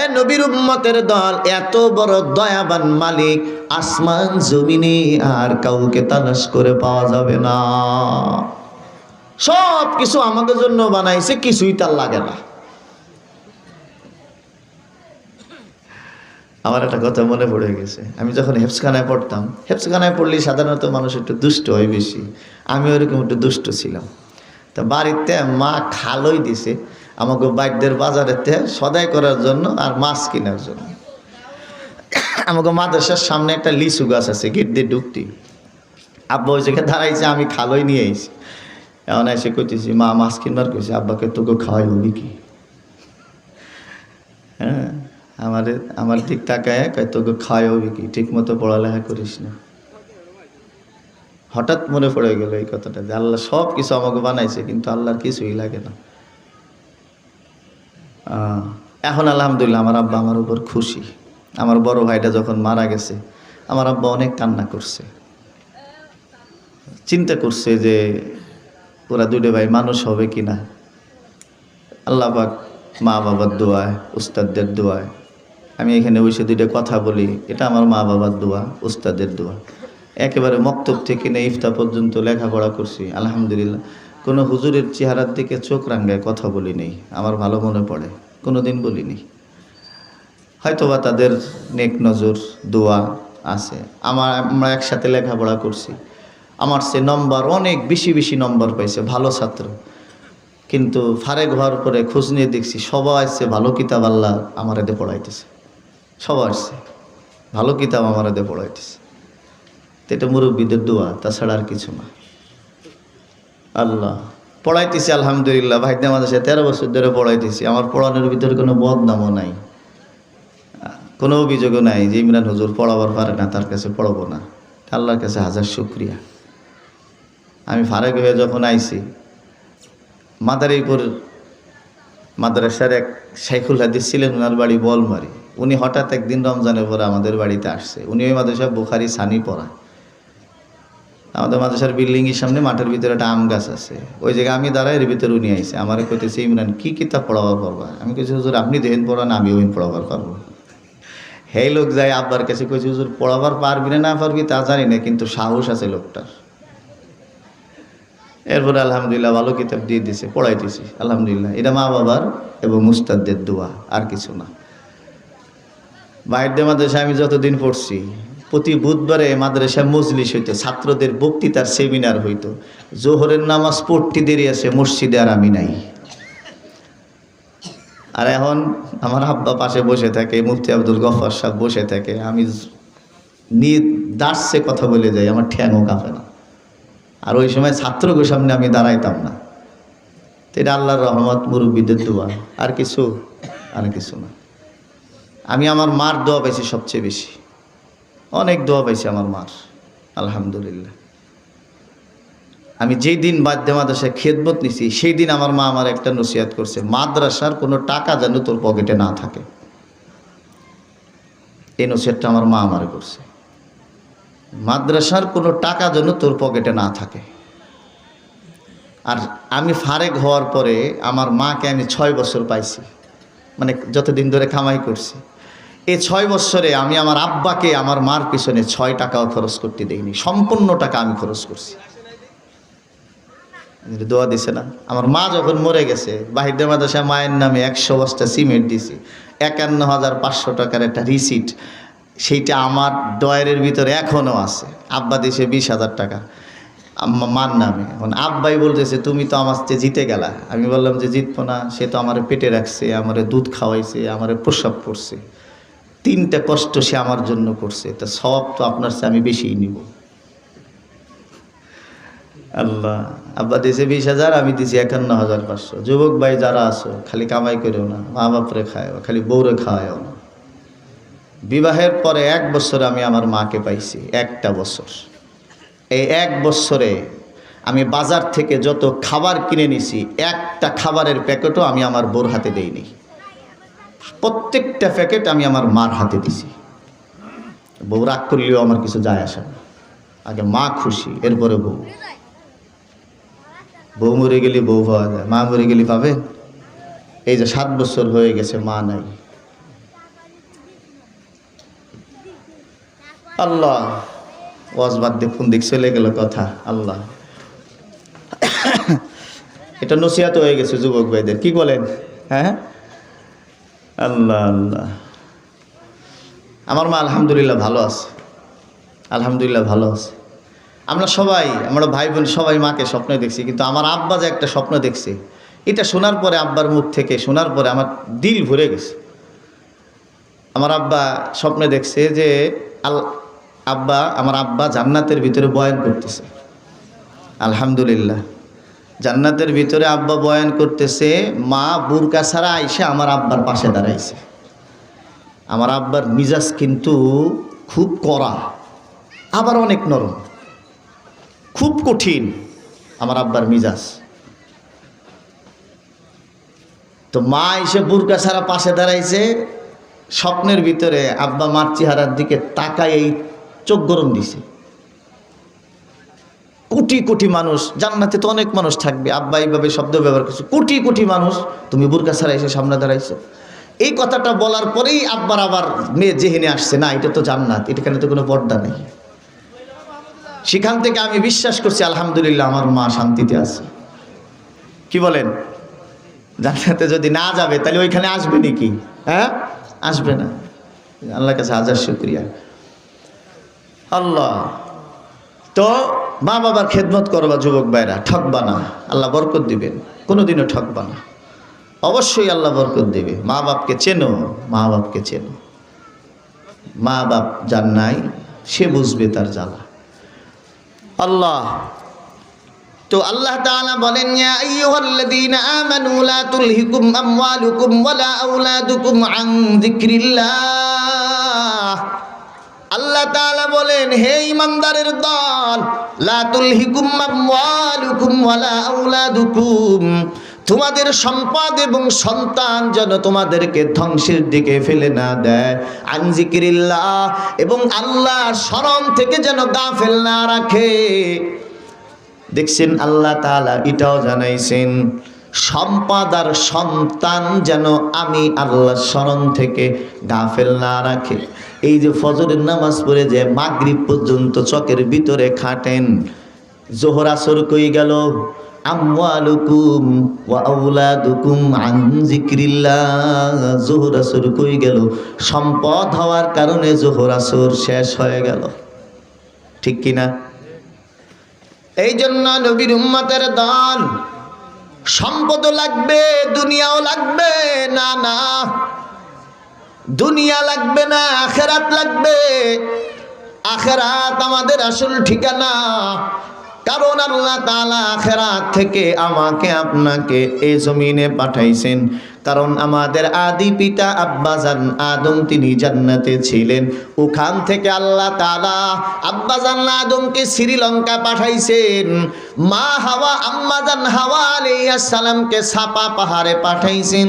এ নবীর উম্মতের দল, এত বড় দয়াবান মালিক আসমান জমিনে আর কাউকে তালাশ করে পাওয়া যাবে না। সব কিছু আমাদের জন্য বানাইছে, কিছুই তার লাগে না। আমার একটা কথা মনে পড়ে গেছে, আমি যখন হেফজখানায় পড়তাম, হেফজখানায় পড়লে সাধারণত মানুষ একটু দুষ্ট হয় বেশি, আমি ওরকম একটু দুষ্ট ছিলাম। তা বাড়িতে মা খালই দিছে আমাকে বাইকদের বাজারেতে সদাই করার জন্য আর মাছ কেনার জন্য। আমাকে মাদ্রাসার সামনে একটা লিচু গাছ আছে, গেট দিয়ে ঢুকতি। আব্বা ওই জায়গায় দাঁড়াইছে, আমি খালই নিয়ে আইছি। এখন এসে কইতেছি মা মাছ কিনবার কইছে, আব্বাকে তোকে খাওয়াই হবি কি? হ্যাঁ, আমার দিক তাকায় কয় তোকে খাওয়াই হবি কি, ঠিক মতো পড়ালেখা করিস না। হঠাৎ মনে পড়ে গেল এই কথাটা যে আল্লাহ সব কিছু আমাকে বানাইছে, কিন্তু আল্লাহর কিছুই লাগে না। এখন আলহামদুলিল্লাহ আমার আব্বা আমার উপর খুশি। আমার বড় ভাইটা যখন মারা গেছে, আমার আব্বা অনেক কান্না করছে, চিন্তা করছে যে ওরা দুটো ভাই মানুষ হবে কিনা। আল্লাহ পাক মা বাবার দোয়ায়, উস্তাদদের দোয়ায়, আমি এখানে বসে দুইটা কথা বলি, এটা আমার মা বাবার দোয়া, উস্তাদের দোয়া। একেবারে মক্তব থেকে নিয়ে ইফতা পর্যন্ত লেখাপড়া করছি আলহামদুলিল্লাহ। কোনো হুজুরের চেহারার দিকে চোখ রাঙ্গায় কথা বলি নেই, আমার ভালো মনে পড়ে, কোনো দিন বলিনি। হয়তোবা তাদের নেক নজর দোয়া আছে। আমরা একসাথে লেখাপড়া করছি, আমার সে নম্বর অনেক বেশি বেশি নম্বর পাইছে, ভালো ছাত্র। কিন্তু ফারেক হওয়ার পরে খোঁজ নিয়ে দেখছি সবাই আসছে ভালো কিতাব আল্লাহ আমার এদের পড়াইতেছে, সবাই আসছে ভালো কিতাব আমার এদের পড়াইতেছে। তো এটা মুরব্বীদের দোয়া, তাছাড়া আর কিছু না। আল্লাহ পড়াইতেছি আলহামদুলিল্লাহ। ভাইদের মাদ্রাসায় 13 বছর ধরে পড়াইতেছি, আমার পড়ানোর ভিতরে কোনো বদনামও নাই, কোনো অভিযোগও নাই যে ইমরান হুজুর পড়াবার পারে না, তার কাছে পড়াবো না। আল্লাহর কাছে হাজার শুকরিয়া। আমি ফারেক হয়ে যখন আইছি, মাদারীপুর মাদ্রাসার এক শাইখুল হাদিস ছিলেন, ওনার বাড়ি বলমারি। উনি হঠাৎ একদিন রমজানের পরে আমাদের বাড়িতে আসছে। উনি ওই মাদ্রাসা বুখারি সানি পড়া। আমাদের মাদ্রাসার বিল্ডিংয়ের সামনে মাঠের ভিতরে একটা আম গাছ আছে, ওই জায়গায় আমি দাঁড়াই, এর ভিতরে উনি আইসে। আমার কইতেছে ইমরান কি কিতাব পড়াবার পারবা? আমি কইছি হুজুর আপনি দেখেন পড়ান, আমি ওই পড়াবার পারবো। হে লোক যায় আব্বার কাছে, কইছি হুজুর পড়াবার পারবি না পারবি তা জানি না, কিন্তু সাহস আছে লোকটার। এরপরে আলহামদুলিল্লাহ ভালো কিতাব দিয়ে দিছে, পড়াইতেছি আলহামদুলিল্লাহ। এটা মা বাবার এবং উস্তাদদের দোয়া, আর কিছু না। বাইরের মাদ্রাসায় আমি যতদিন পড়ছি, প্রতি বুধবারে মাদ্রাসায় মজলিস হইতো, ছাত্রদের বক্তৃতার সেমিনার হইতো। জোহরের নামাজ পড়তে দেরি আছে, মসজিদে আর আমি নাই। আর এখন আমার আব্বা পাশে বসে থাকে, মুফতি আব্দুল গফফার সাহেব বসে থাকে, আমি দাঁড়ছে কথা বলে যাই, আমার ঠ্যাংও কাঁপে না। আর ওই সময় ছাত্রদের সামনে আমি দাঁড়াইতাম না। তো এটা আল্লাহর রহমত, মুরব্বীদের দোয়া, আর কিছু না। আমি আমার মার দোয়া পাইছি সবচেয়ে বেশি, অনেক দোয়া পাইছি আমার মার আলহামদুলিল্লাহ। আমি যেই দিন বাদ্য মাদ্রাসায় খেদমত নিছি, সেই দিন আমার মা আমার একটা নসিহত করছে, মাদ্রাসার কোনো টাকা যেন তোর পকেটে না থাকে। এই নসিহতটা আমার মা আমার করছে, মাদ্রাসার কোনো টাকা যেন তোর পকেটে না থাকে। আর আমি ফারেক হওয়ার পরে আমার মাকে আমি 6 বছর পাইছি, মানে যতদিন ধরে কামাই করছি। এই 6 বছরে আমি আমার আব্বাকে আমার মার পিছনে 6 টাকাও খরচ করতে দেইনি, সম্পূর্ণ টাকা আমি খরচ করছি। দোয়া দিছে না। আমার মা যখন মরে গেছে, বাহির মাদ্রাসায় মায়ের নামে 100 বস্তা সিমেন্ট দিছি, 51,500 টাকার একটা রিসিট, সেইটা আমার ডয়ারের ভিতরে এখনও আছে। আব্বা দিছে 20,000 টাকা মার নামে। এখন আব্বাই বলতেছে তুমি তো আমার চেয়ে জিতে গেলা। আমি বললাম যে জিতবো না, সে তো আমার পেটে রাখছে, আমার দুধ খাওয়াইছে, আমার প্রস্রাব করছে, 3টা কষ্ট সে আমার জন্য করছে, তা সব তো আপনার চেয়ে আমি বেশিই নিব। আল্লাহ আব্বা দিয়েছে 20,000, আমি দিছি 51,500। যুবক ভাই যারা আছো, খালি কামাই করেও না, মা বাপরে খায়, খালি বউরে খাওয়ায়ও না। বিবাহের পরে 1 বছর আমি আমার মাকে পাইছি, 1টা বছর। এই 1 বছরে আমি বাজার থেকে যত খাবার কিনে নিছি, একটা খাবারের প্যাকেটও আমি আমার বউর হাতে দেইনি। প্রত্যেকটা প্যাকেট আমি আমার মার হাতে দিছি। বউ রাগ করলেও আমার কিছু যায় আসে না, আগে মা খুশি, এরপরে বউ। বউ মরে গেলে বউ পাওয়া যায়, মা মরে গেলে পাবে? এই যে 7 বছর হয়ে গেছে মা নাই। আল্লাহ ওয়াজ বাদ দিয়ে কোন দিক চলে গেল কথা। আল্লাহ এটা নসিহত হয়ে গেছে যুবক ভাইদের, কি বলেন? হ্যাঁ আল্লাহ আল্লাহ। আমার মা আলহামদুলিল্লাহ ভালো আছে, আলহামদুলিল্লাহ ভালো আছে। আমরা সবাই, আমরা ভাই বোন সবাই মাকে স্বপ্নে দেখছি, কিন্তু আমার আব্বা যে একটা স্বপ্ন দেখছে, এটা শোনার পরে, আব্বার মুখ থেকে শোনার পরে আমার দিল ভরে গেছে। আমার আব্বা স্বপ্নে দেখছে যে আমার আব্বা জান্নাতের ভিতরে বয়ান করতেছে, আলহামদুলিল্লাহ। জান্নাতের ভিতরে আব্বা বয়ান করতেছে, মা বুরকা ছাড়া আইসে আমার আব্বার পাশে দাঁড়াইছে। আমার আব্বার মিজাজ কিন্তু খুব কড়া, আবার অনেক নরম, খুব কঠিন আমার আব্বার মিজাজ। তো মা এসে বুরকা ছাড়া পাশে দাঁড়াইছে, স্বপ্নের ভিতরে আব্বা মার চেহারার দিকে তাকায় এই চোখ গরম দিছে। কোটি কোটি মানুষ, জান্নাতে তো অনেক মানুষ থাকবে, আব্বা এইভাবে শব্দ ব্যবহার করছে, কোটি কোটি মানুষ, তুমি বুরকা ছাড়া এসে সামনে দাঁড়াইছো। এই কথাটা বলার পরেই আব্বার আবার মেয়ে জেহেনে আসছে, না এটা তো জান্নাত, এখানে তো কোনো পর্দা নেই। সেখান থেকে আমি বিশ্বাস করছি আলহামদুলিল্লাহ আমার মা শান্তিতে আছে। কি বলেন? জান্নাতে যদি না যাবে তাহলে ওইখানে আসবে নাকি? হ্যাঁ, আসবে না। আল্লাহর কাছে হাজার শুকরিয়া। আল্লাহ, তো মা বাবার খেদমত করবা যুবক ভাইরা, ঠকবা না, আল্লাহ বরকত দিবেন, কোনোদিনও ঠকবা না, অবশ্যই আল্লাহ বরকত দেবে। মা বাপকে চেনো, মা বাপকে চেনো। মা বাপ যার নাই সে বুঝবে তার জ্বালা। আল্লাহ, তো আল্লাহ তাআলা বলেন, ইয়া আইয়ুহাল্লাযীনা আমানু লা তুলহিকুম আমওয়ালুকুম ওয়ালা আওলাদুকুম আন যিকরিল্লাহ। আল্লাহ তাআলা বলেন, হে ঈমানদারের দল, লা তুলহিকুম আমওয়ালুকুম ওয়ালা আওলাদুকুম, তোমাদের সম্পদ এবং সন্তান যেন তোমাদেরকে ধ্বংসের দিকে ফেলে না দেয়। আন যিকরিল্লাহ, এবং আল্লাহর স্মরণ থেকে যেন গাফেল না রাখে। দেখছেন আল্লাহ তাআলা এটাও জানাইছেন, সম্পদ আর সন্তান যেন আমি আল্লাহর স্মরণ থেকে গাফেল না রাখে। এই যে ফজরের নামাজ পড়ে যে মাগরিব পর্যন্ত চকের ভিতরে খাটেন, জোহর আসর কই গেল? আমওয়ালুকুম ওয়া আওলাদুকুম আন যিকরিল্লাহ। জোহর আসর কই গেল? সম্পদ হওয়ার কারণে জোহর আসর শেষ হয়ে গেল, ঠিক কিনা? এই জন্য নবীর উম্মতের দল, সম্পদও লাগবে, দুনিয়াও লাগবে না, না দুনিয়া লাগবে না, আখিরাত লাগবে। আখিরাত আমাদের আসল ঠিকানা, কারণ আল্লাহ তাআলা আখিরাত থেকে আমাকে আপনাকে এই জমিনে পাঠাইছেন। কারণ আমাদের আদি পিতা আব্বাজান আদম তিনি জান্নাতে ছিলেন, ওখান থেকে আল্লাহ তাআলা আব্বাজান আদমকে শ্রীলঙ্কা পাঠাইছেন। মা হাওয়া আম্মাজান হাওয়া আলাইহিস সালামকে সাপা পাহাড়ে পাঠাইছেন।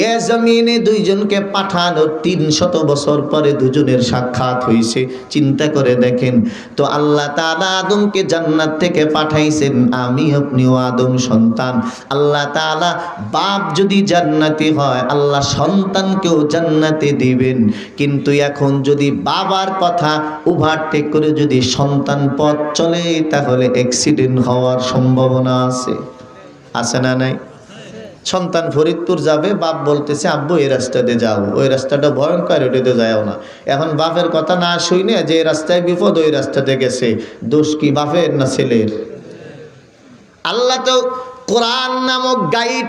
এ জমিনে দুইজনকে পাঠানোর 300 বছর পরে দুজনের সাক্ষাৎ হইছে। চিন্তা করে দেখেন তো, আল্লাহ তাআলা আদমকে জান্নাত থেকে পাঠাইছেন, আমি আপনিও আদম সন্তান। আল্লাহ তাআলা বাপ যদি জান্নাত হয়, আল্লাহ সন্তানকেও জান্নাতে দিবেন। কিন্তু এখন যদি বাবার কথা ওভারটেক করে যদি সন্তান পথ চলে, তাহলে অ্যাক্সিডেন্ট হওয়ার সম্ভাবনা আছে, আছে না নাই? সন্তান ফরিদপুর যাবে, বাপ বলতেছে আব্বু এই রাস্তাতে যাও, ওই রাস্তাটা ভয়ঙ্কর, ওইটাতে যাও না। এখন বাপের কথা না শুনে যে রাস্তায় বিপদ ওই রাস্তাতে গেছে, দোষ কি বাপের না ছেলের? আল্লাহ তো কোরআন নামক গাইড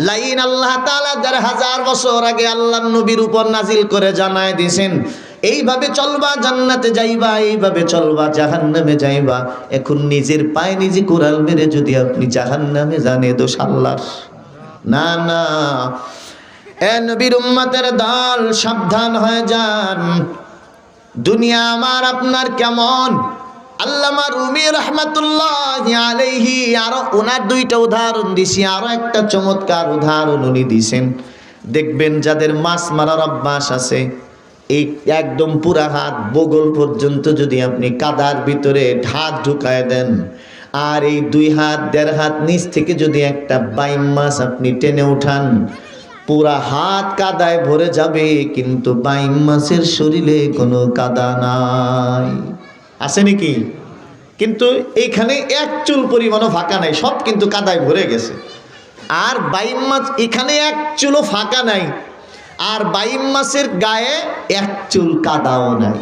লাইন আল্লাহ তাআলা ১,৫০০ বছর আগে আল্লাহর নবীর উপর নাজিল করে জানায় দিয়েছেন, এইভাবে চলবা জান্নাতে যাইবা, এইভাবে চলবা জাহান্নামে যাইবা। এখন নিজের পায়ে নিজে কুড়াল মেরে যদি আপনি জাহান্নামে যান, এ দোষ আল্লাহর না, না। এ নবীর উম্মতের দল, সাবধান হয়ে যান। দুনিয়া আমার আপনার কেমন? আল্লামা রুমি রাহমাতুল্লাহি আলাইহি আরো ওনার 2টা উদাহরণ দিছি, আরো একটা চমৎকার উদাহরণ উনি দিছেন। দেখবেন যাদের মাছ মারার অভ্যাস আছে, এই একদম পুরা হাত বগল পর্যন্ত যদি আপনি কাদার ভিতরে হাত ঢুকায় দেন, আর এই 2 হাত 1.5 হাত নিচ থেকে যদি একটা বাইম মাছ আপনি টেনে উঠান, পুরা হাত কাদায় ভরে যাবে, কিন্তু বাইম মাছের শরীরে কোনো কাদা নাই। আছে নাকি? কিন্তু এইখানে এক চুল পরিমাণও ফাঁকা নাই, সব কিন্তু কাদায় ভরে গেছে। আর বাইম মাছ এখানে এক চুলও ফাঁকা নাই, আর বাইম মাছের গায়ে এক চুল কাদাও নাই।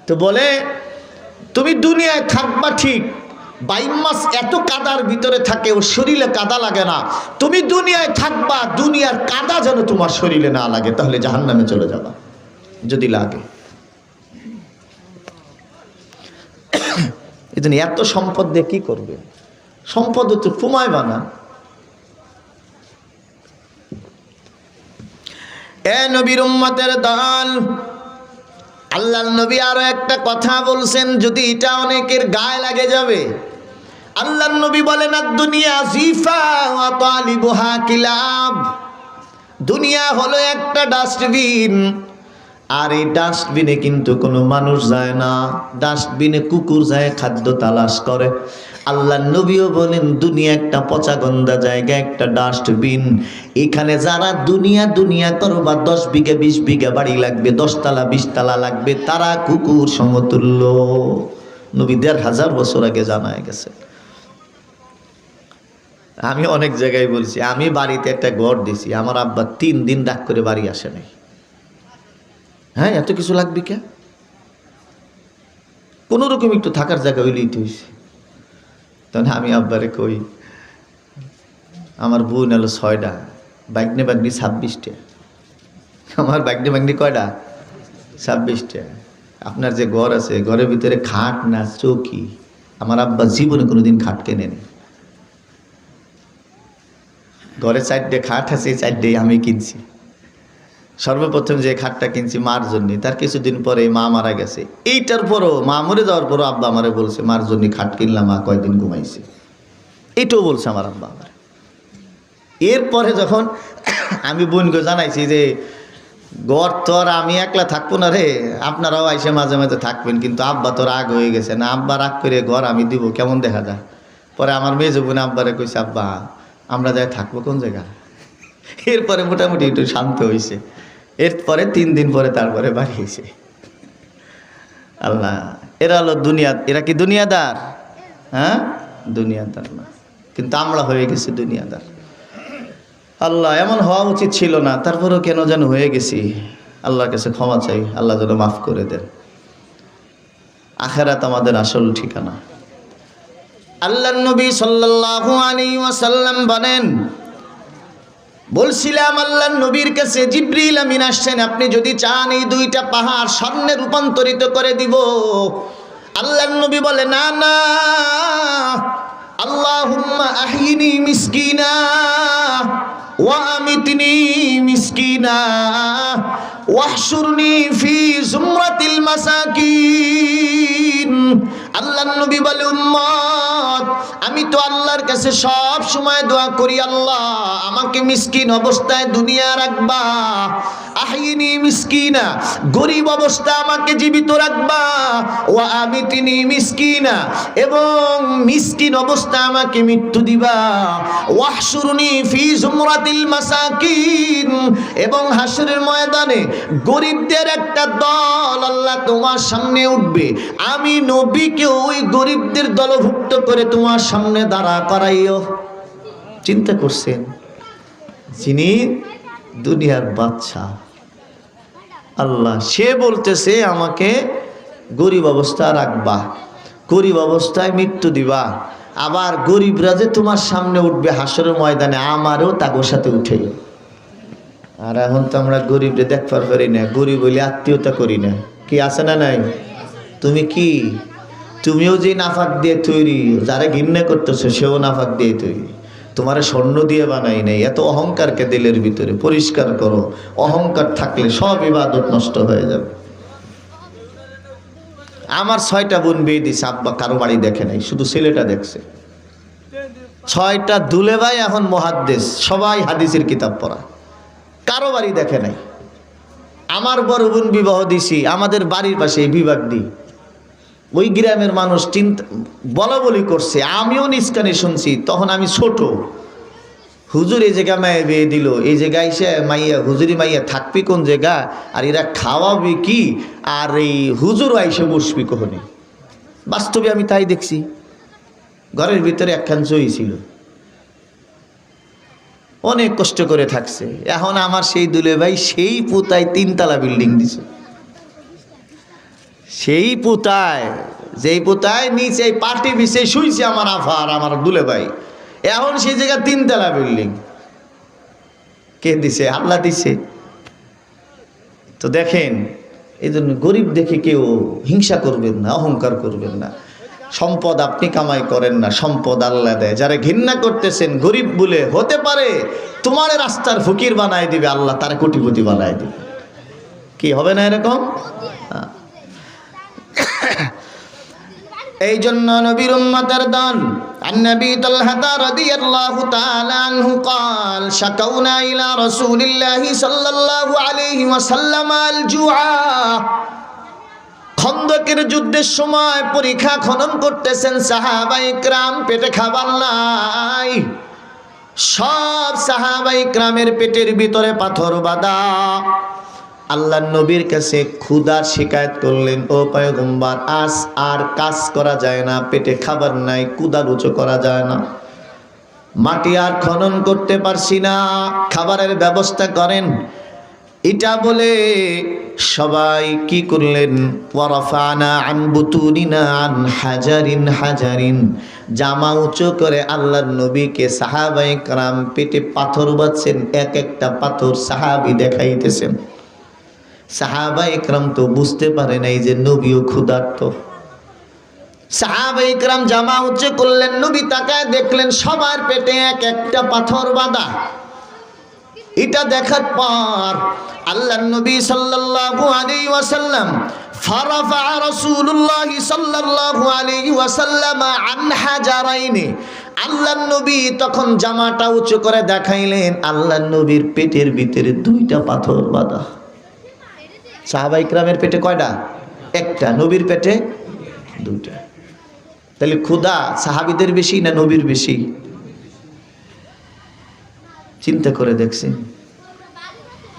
তো বলে তুমি দুনিয়ায় থাকবা ঠিক, বাইম মাছ এত কাদার ভিতরে থাকে, ওর শরীরে কাদা লাগে না। তুমি দুনিয়ায় থাকবা, দুনিয়ার কাদা যেন তোমার শরীরে না লাগে, তাহলে জাহান্নামে চলে যাবা যদি লাগে। এই জন্য এত সম্পদ দিয়ে কি করবে? সম্পদ তো কুমায় বানা। এ নবীর উম্মতের দল, আল্লাহর নবী আরো একটা কথা বলছেন, যদি এটা অনেকের গায়ে লাগে যাবে। আল্লাহর নবী বলেন, দুনিয়া জিফা ওয়া তালিবুহা কিলাব। দুনিয়া হলো একটা ডাস্টবিন, আর এই ডাস্টবিনে কিন্তু কোনো মানুষ যায় না, ডাস্টবিনে কুকুর যায় খাদ্য তালাশ করে। আল্লাহর নবীও বলেন, দুনিয়া একটা পচা গন্ধা জায়গা, একটা ডাস্টবিন। এখানে যারা দুনিয়া দুনিয়া করবা, 10 বিঘা 20 বিঘা বাড়ি লাগবে, 10 তলা 20 তলা লাগবে, তারা কুকুর সমতুল্য। নবী 1500 বছর আগে জানায় গেছে। আমি অনেক জায়গায় বলছি, আমি বাড়িতে একটা ঘর দিছি, আমার আব্বা 3 দিন ডাক করে বাড়ি আসে নাই। হ্যাঁ, এত কিছু লাগবে কে? কোনো রকম একটু থাকার জায়গা হইলেই তো হয়েছে। তখন আমি আব্বারে কই, আমার বোন এলো 6টা, বাগনে 26টা। আমার বাগনে কয়টা? 26টা। আপনার যে ঘর আছে, ঘরের ভিতরে খাট না চৌকি? আমার আব্বা জীবনে কোনোদিন খাট কেনে নেই। ঘরে 4টে খাট আছে, 4টেই আমি কিনছি। সর্বপ্রথম যে খাটটা কিনছি মার জন্য, তার কিছুদিন পরে মা মারা গেছে। এইটার পরও, মা মরে যাওয়ার পরও আব্বা আমারে বলছে, মার জন্য খাট কিনলাম, মা কয়দিন ঘুমাইছে। এইটাও বলছে আমার আব্বা আমার। এরপরে যখন আমি বোনকে জানাইছি যে ঘর তো আর আমি একলা থাকবো না রে, আপনারাও আইসে মাঝে মাঝে থাকবেন, কিন্তু আব্বা তো রাগ হয়ে গেছে না, আব্বা রাগ করে ঘর আমি দিব, কেমন দেখা যায়। পরে আমার মেজো বোন আব্বারে কইছে, আব্বা আমরা যাই থাকবো কোন জায়গা। এরপরে মোটামুটি একটু শান্ত হয়েছে। এরপরে 3 দিন পরে তারপরে বাড়ি হয়েছে। আল্লাহ, এরা হলো দুনিয়া। এরা কি দুনিয়াদার? হ্যাঁ, দুনিয়াদার না, কিন্তু আমরা হয়ে গেছি দুনিয়াদার। আল্লাহ, এমন হওয়া উচিত ছিল না, তারপরেও কেন যেন হয়ে গেছি। আল্লাহর কাছে ক্ষমা চাই, আল্লাহ যেন মাফ করে দেন। আখিরাত আমাদের আসল ঠিকানা। আল্লাহর নবী সাল্লাল্লাহু আলাইহি ওয়াসাল্লাম বলেন, বলছিলাম আল্লাহর নবীর কাছে জিবরিল আমিন আসছেন, আপনি যদি চান এই 2টা পাহাড় স্বর্ণে রূপান্তরিত করে দিব। আল্লাহর নবী বলে, না না, আল্লাহুম্মা আহিনি মিসকিনা ওয়া আমিতনি মিসকিনা ওয়াহশুরনি ফি জুমরাতিল মাসাকিন। আল্লাহর নবী বলে, উম্মত, আমি তো আল্লাহর কাছে সব সময় দোয়া করি, আল্লাহ আমাকে মিসকিন অবস্থায় দুনিয়া রাখবা, আহিনি মিসকিনা, গরিব অবস্থায় আমাকে জীবিত রাখবা, ওয়া আমিতনি মিসকিনা, এবং মিসকিন অবস্থায় আমাকে মৃত্যু দিবা, ওয়াহশুরনি ফি জুমরাতিল মাসাকিন, এবং হাসরের ময়দানে গরিবদের একটা দল আল্লাহ তোমার সামনে উঠবে, আমি নবীকে ওই গরিবদের দলভুক্ত করে তোমার সামনে দাঁড়া করাইও। চিন্তা করছেন, যিনি দুনিয়ার বাদশা আল্লাহ, সে বলতেছে আমাকে গরিব অবস্থায় রাখবা, গরিব অবস্থায় মৃত্যু দিবা, আবার গরিবরা যে তোমার সামনে উঠবে হাসরের ময়দানে, আমারও তাদের সাথে উঠে। আর এখন তো আমরা গরিবরে দেখবার পারি না, গরিব হইলে আত্মীয়তা করি না। কি আছে না নাই? তুমি কি, তুমিও যে নাফাক দিয়ে তৈরি, যারা ঘৃণা করতেছো সেও নাফাক দিয়ে তৈরি। তোমার স্বর্ণ দিয়ে বানাই নাই। এত অহংকারকে দিলের ভিতরে পরিষ্কার করো। অহংকার থাকলে সব ইবাদত নষ্ট হয়ে যাবে। আমার 6টা বোন বিয়ে দিছে, আব্বা কারো বাড়ি দেখে নাই, শুধু ছেলেটা দেখছে। 6টা দুলে ভাই এখন মুহাদ্দিস, সবাই হাদিসের কিতাব পড়া, কারো বাড়ি দেখে নাই। আমার বড় বোন বিবাহ দিছি আমাদের বাড়ির পাশে বিভাগ দিই, ওই গ্রামের মানুষ চিন্তা বলা বলি করছে, আমিও নিষ্কানে শুনছি। তখন আমি ছোট, হুজুর এই জায়গা মায়ে বিয়ে দিল, এই জায়গায় এসে মাইয়া হুজুরি মাইয়া থাকবি কোন জায়গা, আর এরা খাওয়াবি কি, আর এই হুজুর আইসে বসবি কখনই। বাস্তবে আমি তাই দেখছি। ঘরের ভিতরে একখান জয়ী ছিল, অনেক কষ্ট করে থাকছে। এখন আমার সেই দুলে ভাই সেই পুতায় 3 তলা বিল্ডিং দিছে, সেই পুতায়, যেই পুতায় নিচে পার্টি বিছে শুইছে আমার আফা আর আমার দুলে ভাই, এখন সেই জায়গায় 3 তলা বিল্ডিং। কে দিছে? আল্লাহ দিছে। তো দেখেন, এই জন্য গরিব দেখে কেউ হিংসা করবেন না, অহংকার করবেন না। সম্পদ আপনি কামাই করেন না, সম্পদ আল্লাহ দেয়। যারা ঘৃণা করতেছেন গরিব বলে, হতে পারে তোমার রাস্তার ফকির বানায় দিবে আল্লাহ, তার কোটিপতি বানায় দিবে। কি হবে না এরকম? এই জন্য নবীর উম্মতের দল আন-নবী তালহা রাদিয়াল্লাহু তাআলা আনহু قال শাকাউনা ইলা রাসূলিল্লাহি সাল্লাল্লাহু আলাইহি ওয়াসাল্লাম আল-জুআ। খন্দকের যুদ্ধের সময় পরীক্ষা খনন করতেছেন সাহাবায়ে কেরাম, পেটে খাবার নাই। সব সাহাবায়ে কেরামের পেটের ভিতরে পাথর বাঁধা। আল্লাহর নবীর কাছে ক্ষুধার শিকায়ত করলেন, ও পয়গম্বর, আজ আর কাজ করা যায় না, পেটে খাবার নাই, ক্ষুধা উঁচু করা যায় না, মাটি আর খনন করতে পারছি না, খাবারের ব্যবস্থা করেন। এটা বলে সবাই কি করলেন? ওয়ারাফানা আন বুতুনিনা আন হাজারিন হাজারিন, জামা উঁচু করে আল্লাহর নবীকে সাহাবায়ে কেরাম পেটে পাথর বাঁধছেন, এক একটা পাথর সাহাবী দেখাইতেছেন। সাহাবায়ে কেরাম তো বুঝতে পারে নাই যে নবীও ক্ষুধার্ত। সাহাবায়ে কেরাম জামা উঁচু করলেন, নবী তাকায় দেখলেন সবার পেটে এক একটা পাথর বাঁধা। এটা দেখার পর আল্লাহর নবী সাল্লাল্লাহু আলাইহি ওয়াসাল্লাম ফারাফা রাসূলুল্লাহ সাল্লাল্লাহু আলাইহি ওয়াসাল্লাম আন হাজারাইনি, আল্লাহর নবী তখন জামাটা উঁচু করে দেখাইলেন আল্লাহর নবীর পেটের ভিতরে দুইটা পাথর বাঁধা। সাহাবায়ে কেরামের পেটে কয়টা? একটা, নবীর পেটে দুইটা। তাহলে ক্ষুধা সাহাবীদের বেশি না নবীর বেশি? চিন্তা করে দেখছি।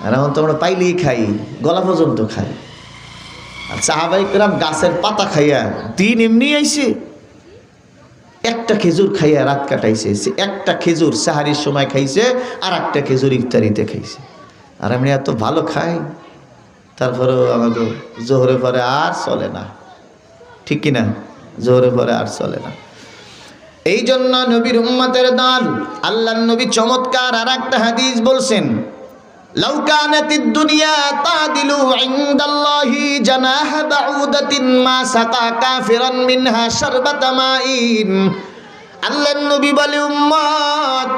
আর এখন তো আমরা পাইলেই খাই, গলা পর্যন্ত খাই। আর সাহাবায়ে কেরাম গাছের পাতা খাইয়া দিন এমনি আইছে, একটা খেজুর খাইয়া রাত কাটাইছে। একটা খেজুর সাহারির সময় খাইছে, আর একটা খেজুর ইফতারিতে খাইছে। আর আমরা এত ভালো খাই, তারপরেও আমাকে জোহরে পরে আর চলে না, ঠিক কিনা? জোহরে পরে আর চলে না। এই জন্য নবীর উম্মতের দল আল্লাহর নবী চমৎকার আর একটা হাদিস বলছেন, লাউ কানাতিদ দুনিয়া তাদিলু ইনদাল্লাহি জানাহা বাউদাতিন মা সাকা কাফিরান মিনহা শারবাতা মাইন। আল্লাহর নবী বলে, উম্মত,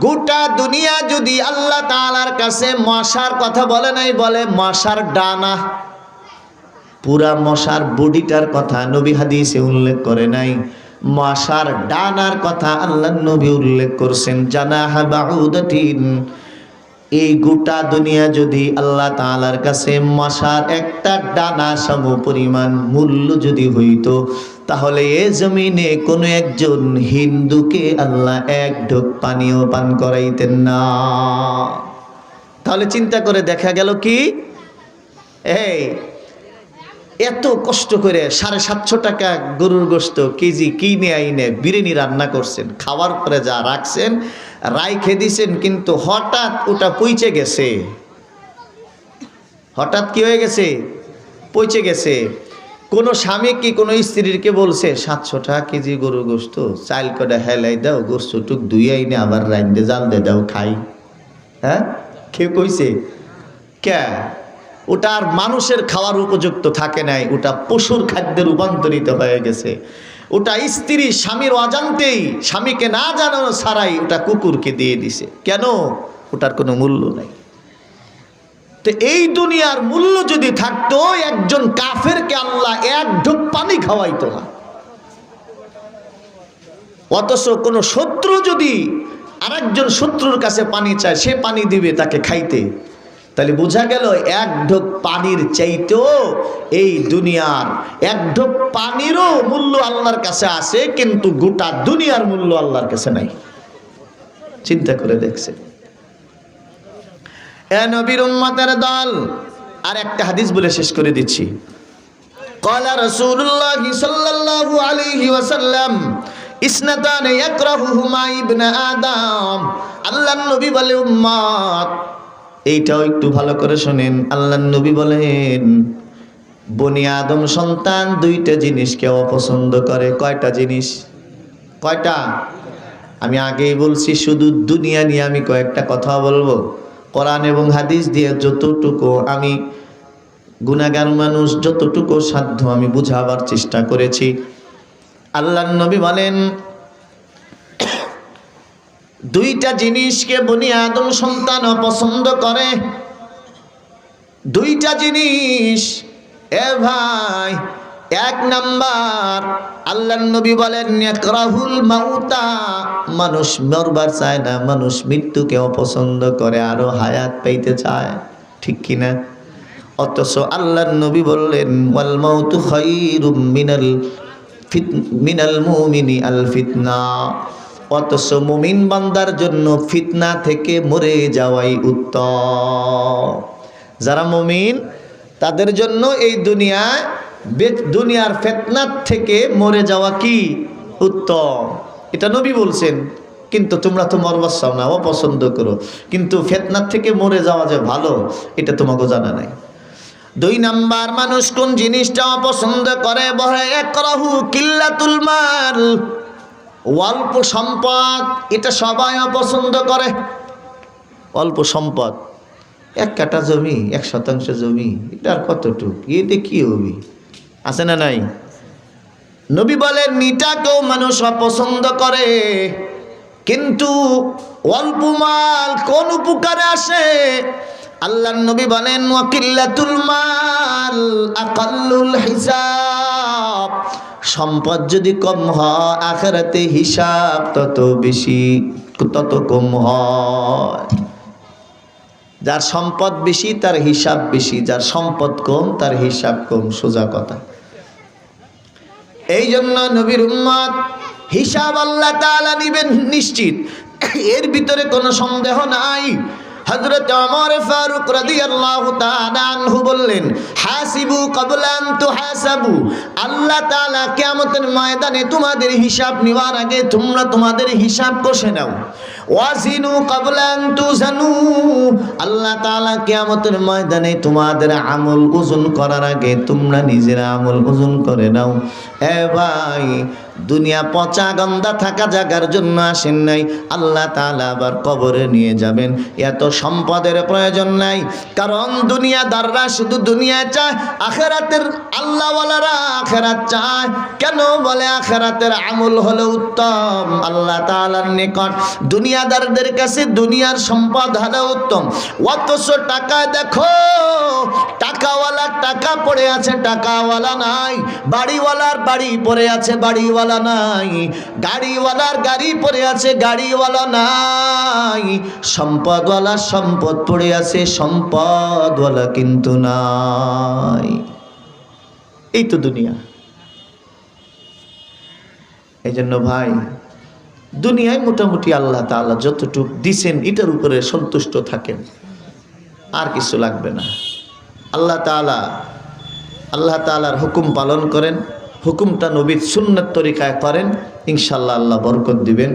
গোটা দুনিয়া যদি আল্লাহ তাআলার কাছে মশার কথা বলে নাই, বলে মশার ডানা, পুরা মশার বডিটার কথা নবী হাদিসে উল্লেখ করে নাই, মশার ডানার কথা আল্লাহর নবী উল্লেখ করছেন। জানাহা বাউদাতিন, এই গোটা দুনিয়া যদি আল্লাহ তাআলার কাছে মশার একটা ডানা সম পরিমাণ মূল্য যদি হইতো, তাহলে এ জমিনে কোনো একজন হিন্দুকে আল্লাহ এক ঢোক পানিও পান করাইতেন না। তাহলে চিন্তা করে দেখা গেল কি, এই এত কষ্ট করে 750 টাকা গরুর গোশত কেজি কিনে আইনে বিরিয়ানি রান্না করছেন, খাওয়ার পরে যা রাখছেন রাইখে দিছেন, কিন্তু হঠাৎ ওটা পচে গেছে। হঠাৎ কি হয়ে গেছে? পচে গেছে। কোনো স্বামী কি কোনো স্ত্রীকে বলছে 700 টাকা কেজি গরুর গোশত, চাল কটা হেলাই দাও, গোশতটুক ধুই আইনে আবার রাইন্দে জাল দে দাও খাই? হ্যাঁ, কেউ কইছে? কে? ওটা আর মানুষের খাওয়ার উপযুক্ত থাকে নাই, ওটা পশুর খাদ্যে রূপান্তরিত হয়ে গেছে। ওটা স্ত্রী স্বামীর অজান্তেই, স্বামীকে না জানানো ছাড়াই ওটা কুকুরকে দিয়ে দিছে। কেন? ওটার কোনো মূল্য নাই। তো এই দুনিয়ার মূল্য যদি থাকতো, একজন কাফেরকে আল্লাহ এক ঢোক পানি খাওয়াইতো না। অথচ কোনো শত্রু যদি আরেকজন শত্রুর কাছে পানি চায়, সে পানি দিবে তাকে খাইতে। তাহলে বোঝা গেল এক ঢোক পানির চাইতেও এই দুনিয়ার এক ঢোক পানিরও মূল্য আল্লাহর কাছে আছে, কিন্তু গোটা দুনিয়ার মূল্য আল্লাহর কাছে নাই। চিন্তা করে দেখছে। এ নবীর উম্মতের দল, আর একটা হাদিস বলে শেষ করে দিচ্ছি। ক্বালা রাসূলুল্লাহ সাল্লাল্লাহু আলাইহি ওয়াসাল্লাম ইসনাতান ইয়াকরাহুহুমা ইবনে আদম। আল্লাহর নবী বলে, উম্মত, এইটাও একটু ভালো করে শোনেন। আল্লাহর নবী বলেন, বনি আদম সন্তান দুইটা জিনিসকে অপছন্দ করে। কয়টা জিনিস? কয়টা? আমি আগেই বলছি, শুধু দুনিয়া নিয়ে আমি কয়েকটা কথা বলবো। কোরআন এবং হাদিস দিয়ে যতটুকু আমি গুনাহগার মানুষ, যতটুকু সাধ্য আমি বুঝাবার চেষ্টা করেছি। আল্লাহর নবী বলেন, দুইটা জিনিসকে বনি আদম সন্তান পছন্দ করে। দুইটা জিনিস, এ ভাই, এক নাম্বার আল্লাহর নবী বলেন ইয়াকরাহুল মাউতা, মানুষ মরবার চায় না, মানুষ মৃত্যুকে অপছন্দ করে, আরো হায়াত পাইতে চায়, ঠিক কিনা? অথচ আল্লাহর নবী বললেন ওয়াল মাউতু খায়রুম মিনাল মুমিনি আল ফিতনা, অথচ মুমিন বান্দার জন্য ফিতনা থেকে মরে যাওয়াই উত্তম। যারা মুমিন তাদের জন্য এই দুনিয়ার ফিতনার থেকে মরে যাওয়া কি উত্তম, এটা নবী বলছেন। কিন্তু তোমরা তো মরবার চাও না, অপছন্দ করো, কিন্তু ফিতনার থেকে মরে যাওয়া যে ভালো এটা তোমাকে জানা নাই। দুই নাম্বার, মানুষ কোন জিনিসটা অপছন্দ করে? বলে ইয়াকরাহু কিল্লাতুল মাল, অল্প সম্পদ, এটা সবাই অপছন্দ করে। অল্প সম্পদ, 1 কাঠা জমি, 1% জমি, এটা আর কতটুক, এতে কি হবি, আছে না নাই? নবী বলেন এটাকেও মানুষ অপছন্দ করে। কিন্তু অল্প মাল কোন উপকারে আসে? আল্লাহর নবী বলেন ওয়াকিল্লাতুল মাল আকাল্লুল হিসাব, সম্পদ যদি কম হয় আখিরাতে হিসাব তত কম হয়। যার সম্পদ বেশি তার হিসাব বেশি, যার সম্পদ কম তার হিসাব কম, সোজা কথা। এই জন্য নবীর উম্মত হিসাব আল্লাহ তাআলা নিবেন নিশ্চিত, এর ভিতরে কোনো সন্দেহ নাই। হযরত ওমর ফারুক রাদিয়াল্লাহু তাআলা আনহু বললেন হাসিবু ক্বাবলা আন তুহাসাবু, আল্লাহ তাআলা কিয়ামতের ময়দানে তোমাদের হিসাব নেওয়ার আগে তোমরা তোমাদের হিসাব কষে নাও। ওয়াজিনু ক্বাবলা আন তুজানু, আল্লাহ তাআলা কিয়ামতের ময়দানে তোমাদের আমল ওজন করার আগে তোমরা নিজেরা আমল ওজন করে নাও। এ ভাই, দুনিয়া পচা গন্ধা থাকা জায়গার জন্য আসেন নাই, আল্লাহ তাআলা আবার কবরে নিয়ে যাবেন। এত সম্পদের প্রয়োজন নাই, কারণ দুনিয়াদাররা শুধু দুনিয়া চায়, আখিরাতের আল্লাহওয়ালারা আখিরাত চায়। কেন বলে আখিরাতের আমল হলো উত্তম আল্লাহ তাআলার নিকট, দুনিয়াদারদের কাছে দুনিয়ার সম্পদ হলো উত্তম। অথচ টাকায় দেখো, টাকাওয়ালার টাকা পড়ে আছে, টাকাওয়ালা নাই, বাড়িওয়ালার বাড়ি পড়ে আছে, বাড়িওয়ালা নাই, গাড়িওয়ালার গাড়ি পড়ে আছে, গাড়িওয়ালা নাই, সম্পদওয়ালার সম্পদ পড়ে আছে, সম্পদওয়ালা কিন্তু নাই। এই তো দুনিয়া। এই জন্য ভাই, দুনিয়ায় মোটামুটি আল্লাহ তাআলা যতটুকু দিছেন এটার উপরে সন্তুষ্ট থাকেন, আর কিছু লাগবে না। আল্লাহ তাআলার হুকুম পালন করেন, হুকুমটা নবীর সুন্নাত তরিকায় করেন, ইনশাআল্লাহ আল্লাহ বরকত দিবেন।